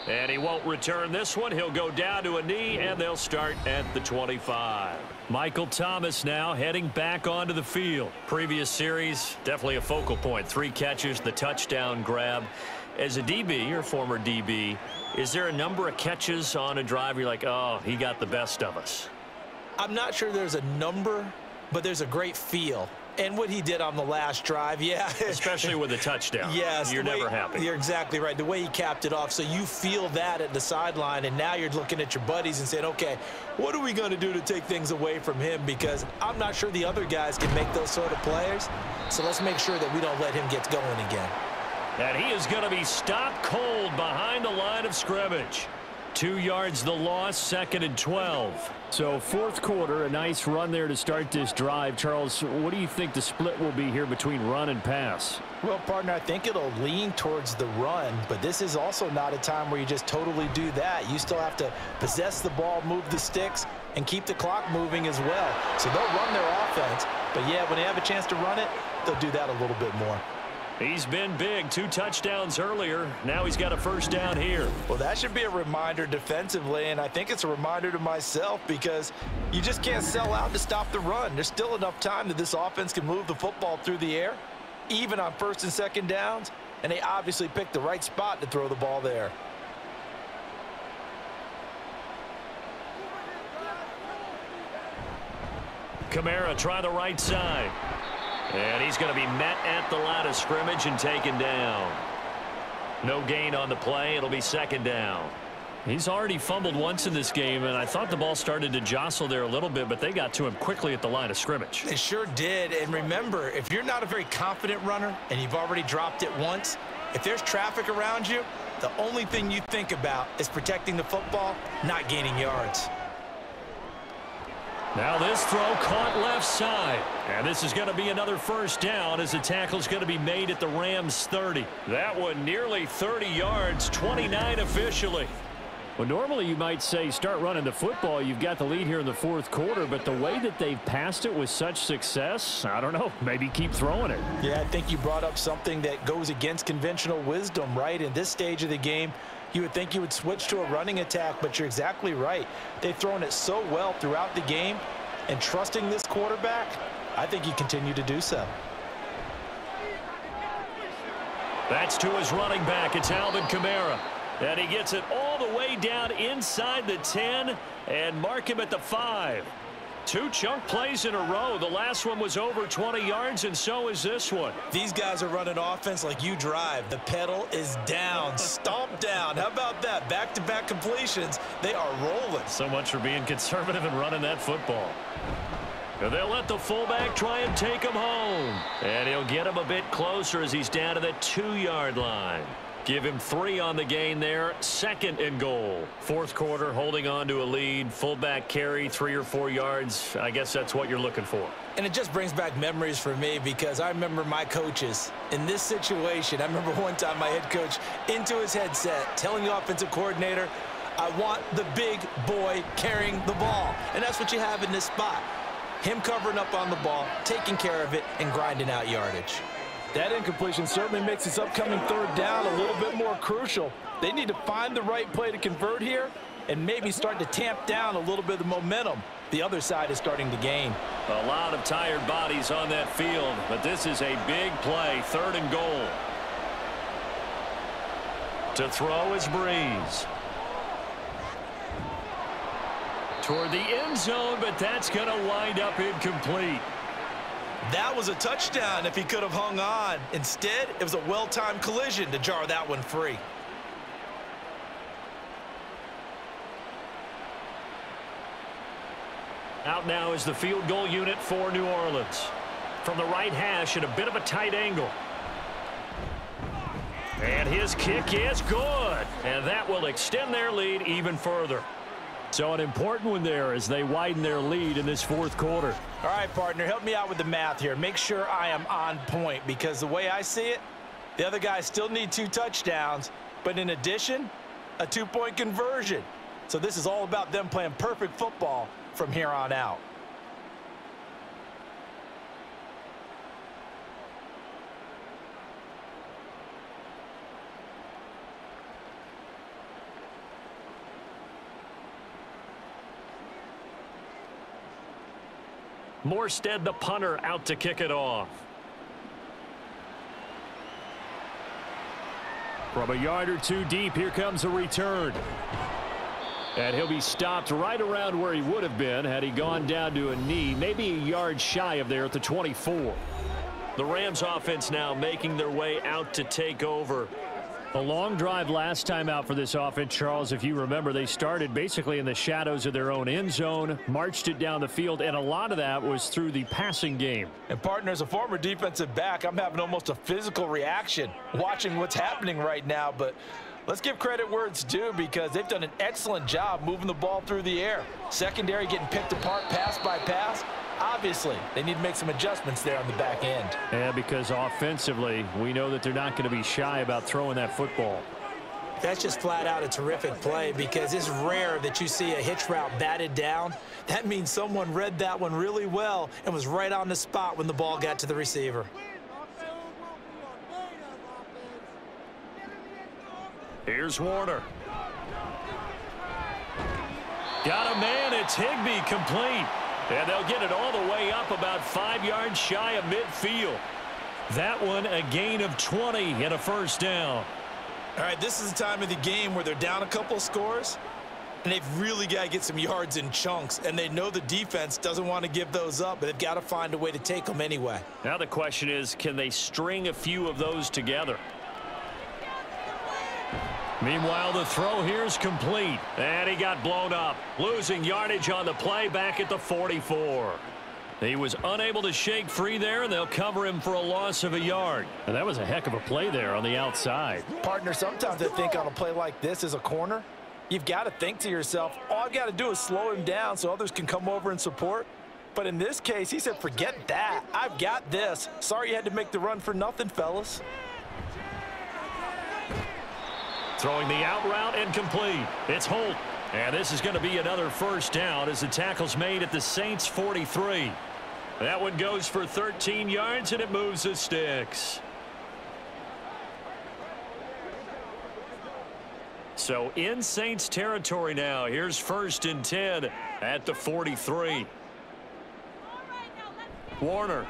And he won't return this one. He'll go down to a knee, and they'll start at the 25. Michael Thomas now heading back onto the field. Previous series, definitely a focal point. 3 catches, the touchdown grab. As a DB, or former DB, is there a number of catches on a drive you're like, oh, he got the best of us? I'm not sure there's a number, but there's a great feel. And what he did on the last drive, yeah. Especially with a touchdown. Yes. You're never happy. You're exactly right. The way he capped it off, so you feel that at the sideline, and now you're looking at your buddies and saying, okay, what are we going to do to take things away from him? Because I'm not sure the other guys can make those sort of plays. So let's make sure that we don't let him get going again. And he is going to be stopped cold behind the line of scrimmage. 2 yards the loss, 2nd and 12. So fourth quarter, a nice run there to start this drive. Charles, what do you think the split will be here between run and pass? Well, partner, I think it'll lean towards the run, but this is also not a time where you just totally do that. You still have to possess the ball, move the sticks, and keep the clock moving as well. So they'll run their offense, but yeah, when they have a chance to run it, they'll do that a little bit more. He's been big. 2 touchdowns earlier. Now he's got a first down here. Well, that should be a reminder defensively, and I think it's a reminder to myself because you just can't sell out to stop the run. There's still enough time that this offense can move the football through the air, even on 1st and 2nd downs, and they obviously picked the right spot to throw the ball there. Kamara try the right side. And he's going to be met at the line of scrimmage and taken down. No gain on the play. It'll be 2nd down. He's already fumbled once in this game, and I thought the ball started to jostle there a little bit, but they got to him quickly at the line of scrimmage. They sure did. And remember, if you're not a very confident runner and you've already dropped it once, if there's traffic around you, the only thing you think about is protecting the football, not gaining yards. Now this throw caught left side. And this is going to be another first down as the tackle's going to be made at the Rams 30. That one nearly 30 yards, 29 officially. Well, normally you might say start running the football. You've got the lead here in the fourth quarter, but the way that they've passed it with such success, I don't know, maybe keep throwing it. Yeah, I think you brought up something that goes against conventional wisdom, right? In this stage of the game, you would think you would switch to a running attack, but you're exactly right. They've thrown it so well throughout the game, and trusting this quarterback, I think you continue to do so. That's to his running back. It's Alvin Kamara. And he gets it all the way down inside the 10 and mark him at the 5. 2 chunk plays in a row. The last one was over 20 yards, and so is this one. These guys are running offense like you drive. The pedal is down, stomp down. How about that? Back-to-back completions. They are rolling. So much for being conservative and running that football. And they'll let the fullback try and take him home. And he'll get him a bit closer as he's down to the 2-yard line. Give him 3 on the gain there. 2nd and goal. Fourth quarter, holding on to a lead. Fullback carry, 3 or 4 yards. I guess that's what you're looking for. And it just brings back memories for me because I remember my coaches in this situation. I remember one time my head coach into his headset telling the offensive coordinator, I want the big boy carrying the ball. And that's what you have in this spot. Him covering up on the ball, taking care of it, and grinding out yardage. That incompletion certainly makes this upcoming 3rd down a little bit more crucial. They need to find the right play to convert here and maybe start to tamp down a little bit of the momentum the other side is starting to gain. A lot of tired bodies on that field, but this is a big play. 3rd and goal. To throw is Breeze. Toward the end zone, but that's going to wind up incomplete. That was a touchdown if he could have hung on. Instead, it was a well-timed collision to jar that one free. Out now is the field goal unit for New Orleans. From the right hash at a bit of a tight angle. And his kick is good. And that will extend their lead even further. So an important one there as they widen their lead in this 4th quarter. All right, partner, help me out with the math here. Make sure I am on point because the way I see it, the other guys still need 2 touchdowns, but in addition, a 2-point conversion. So this is all about them playing perfect football from here on out. Morstead, the punter, out to kick it off. From a yard or 2 deep, here comes a return. And he'll be stopped right around where he would have been had he gone down to a knee, maybe a yard shy of there at the 24. The Rams offense now making their way out to take over. A long drive last time out for this offense, Charles. If you remember, they started basically in the shadows of their own end zone, marched it down the field, and a lot of that was through the passing game. And, partner, as a former defensive back, I'm having almost a physical reaction watching what's happening right now. But let's give credit where it's due because they've done an excellent job moving the ball through the air. Secondary getting picked apart pass by pass. Obviously, they need to make some adjustments there on the back end. Yeah, because offensively, we know that they're not going to be shy about throwing that football. That's just flat out a terrific play because it's rare that you see a hitch route batted down. That means someone read that one really well and was right on the spot when the ball got to the receiver. Here's Warner. Got a man. It's Higbee, complete. And they'll get it all the way up about 5 yards shy of midfield. That one a gain of 20 and a 1st down. All right, this is the time of the game where they're down a couple of scores, and they've really got to get some yards in chunks, and they know the defense doesn't want to give those up, but they've got to find a way to take them anyway. Now the question is, can they string a few of those together? Meanwhile, the throw here is complete. And he got blown up. Losing yardage on the play back at the 44. He was unable to shake free there, and they'll cover him for a loss of a yard. And that was a heck of a play there on the outside. Partner, sometimes I think on a play like this as a corner, you've got to think to yourself, all I've got to do is slow him down so others can come over and support. But in this case, he said, forget that. I've got this. Sorry you had to make the run for nothing, fellas. Throwing the out route incomplete. It's Holt. And this is going to be another 1st down as the tackle's made at the Saints 43. That one goes for 13 yards, and it moves the sticks. So in Saints territory now. Here's 1st and 10 at the 43. Warner.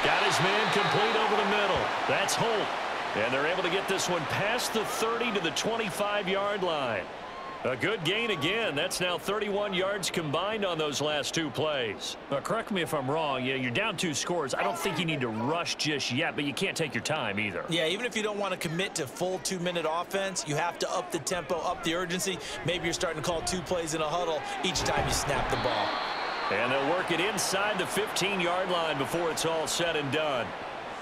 Got his man complete over the middle. That's Holt. And they're able to get this one past the 30 to the 25-yard line. A good gain again. That's now 31 yards combined on those last 2 plays. Correct me if I'm wrong. Yeah, you're down 2 scores. I don't think you need to rush just yet, but you can't take your time either. Yeah, even if you don't want to commit to full 2-minute offense, you have to up the tempo, up the urgency. Maybe you're starting to call 2 plays in a huddle each time you snap the ball. And they'll work it inside the 15-yard line before it's all said and done.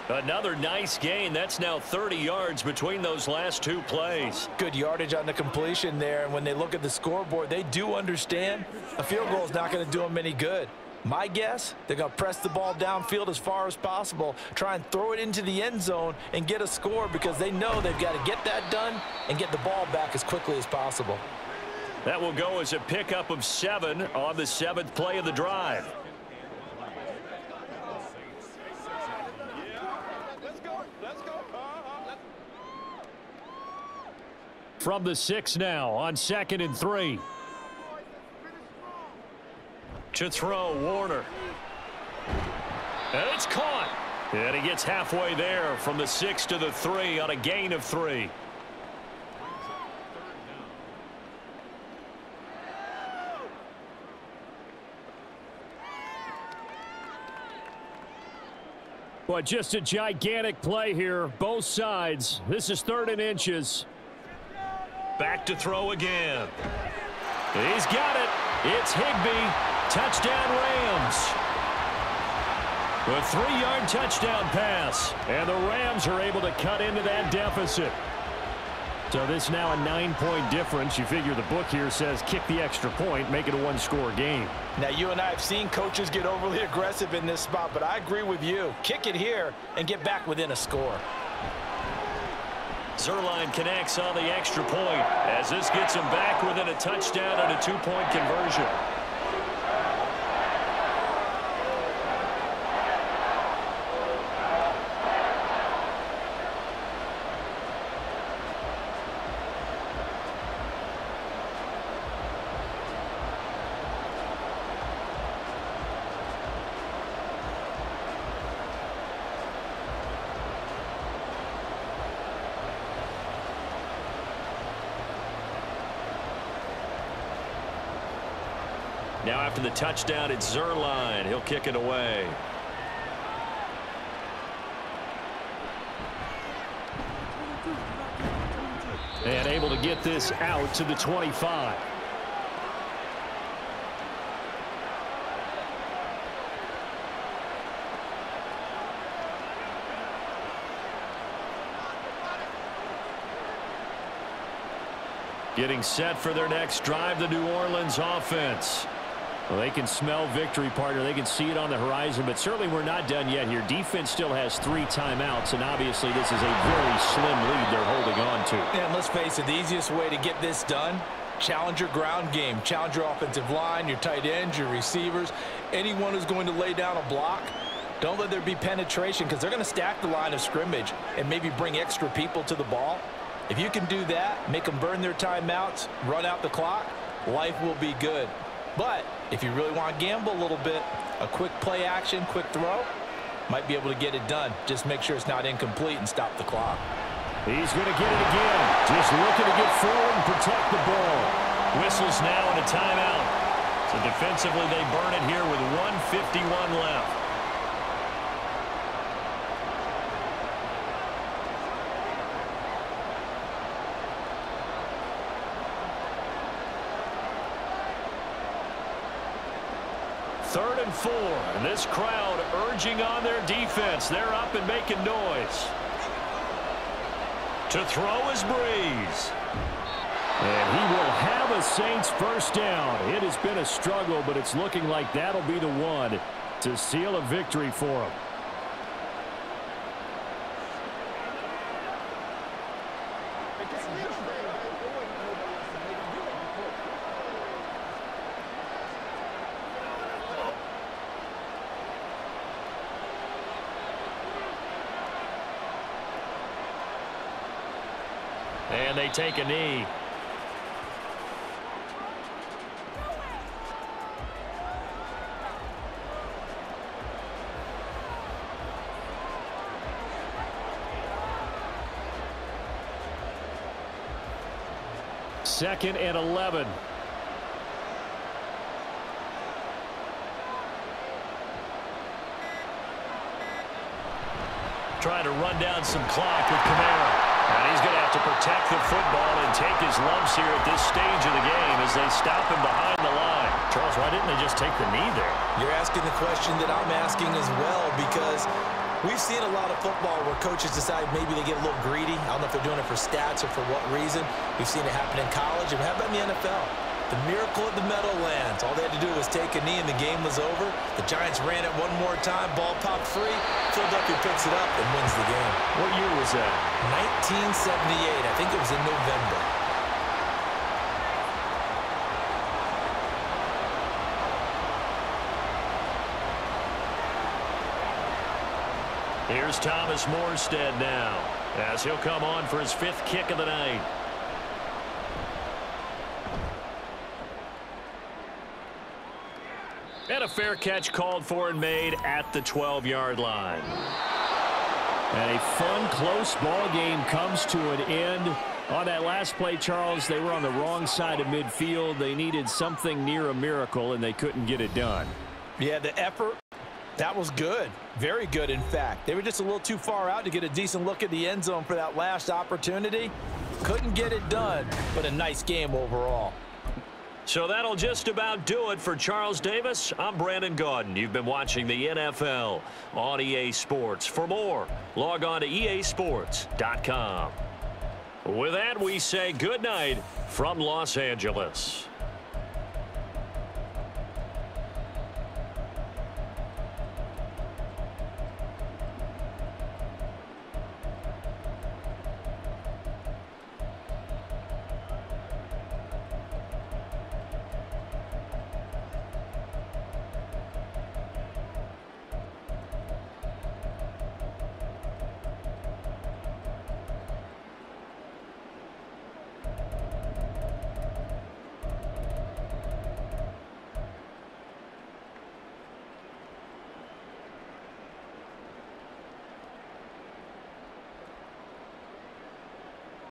Another nice gain. That's now 30 yards between those last two plays. Good yardage on the completion there, and when they look at the scoreboard, they do understand a field goal is not going to do them any good. My guess, they're going to press the ball downfield as far as possible, try and throw it into the end zone and get a score because they know they've got to get that done and get the ball back as quickly as possible. That will go as a pickup of 7 on the 7th play of the drive. From the 6 now on 2nd and 3. To throw, Warner. And it's caught. And he gets halfway there from the 6 to the 3 on a gain of 3. But just a gigantic play here, both sides. This is 3rd and inches. Back to throw again. He's got it. It's Higbee. Touchdown Rams. A 3-yard touchdown pass. And the Rams are able to cut into that deficit. So this now a 9-point difference. You figure the book here says kick the extra point, make it a 1-score game. Now, you and I have seen coaches get overly aggressive in this spot, but I agree with you. Kick it here and get back within a score. Zerline connects on the extra point as this gets him back within a touchdown and a 2-point conversion. Now after the touchdown, it's Zerline. He'll kick it away. And able to get this out to the 25. Getting set for their next drive, the New Orleans offense. Well, they can smell victory, partner. They can see it on the horizon, but certainly we're not done yet here. Defense still has 3 timeouts, and obviously this is a very slim lead they're holding on to. And let's face it, the easiest way to get this done, challenge your ground game. Challenge your offensive line, your tight ends, your receivers, anyone who's going to lay down a block. Don't let there be penetration because they're going to stack the line of scrimmage and maybe bring extra people to the ball. If you can do that, make them burn their timeouts, run out the clock, life will be good. But if you really want to gamble a little bit, a quick play action, quick throw, might be able to get it done. Just make sure it's not incomplete and stop the clock. He's going to get it again. Just looking to get forward and protect the ball. Whistles now and a timeout. So defensively they burn it here with 1:51 left. Third and 4, and this crowd urging on their defense. They're up and making noise. To throw is Breeze. And he will have a Saints first down. It has been a struggle, but it's looking like that'll be the one to seal a victory for him. And they take a knee. Second and 11. Trying to run down some clock with Kamara. And he's going to have to protect the football and take his lumps here at this stage of the game as they stop him behind the line. Charles, why didn't they just take the knee there? You're asking the question that I'm asking as well, because We've seen a lot of football where coaches decide maybe they get a little greedy. I don't know if they're doing it for stats or for what reason. We've seen it happen in college, and how about in the NFL? The miracle of the Meadowlands. All they had to do was take a knee, and the game was over. The Giants ran it one more time. Ball popped free. Philadelphia picks it up and wins the game. What year was that? 1978. I think it was in November. Here's Thomas Morstead now, as he'll come on for his 5th kick of the night. And a fair catch called for and made at the 12-yard line. And a fun, close ball game comes to an end. On that last play, Charles, they were on the wrong side of midfield. They needed something near a miracle, and they couldn't get it done. Yeah, the effort, that was good. Very good, in fact. They were just a little too far out to get a decent look at the end zone for that last opportunity. Couldn't get it done, but a nice game overall. So that'll just about do it for Charles Davis. I'm Brandon Gaudin. You've been watching the NFL on EA Sports. For more, log on to easports.com. With that, we say good night from Los Angeles.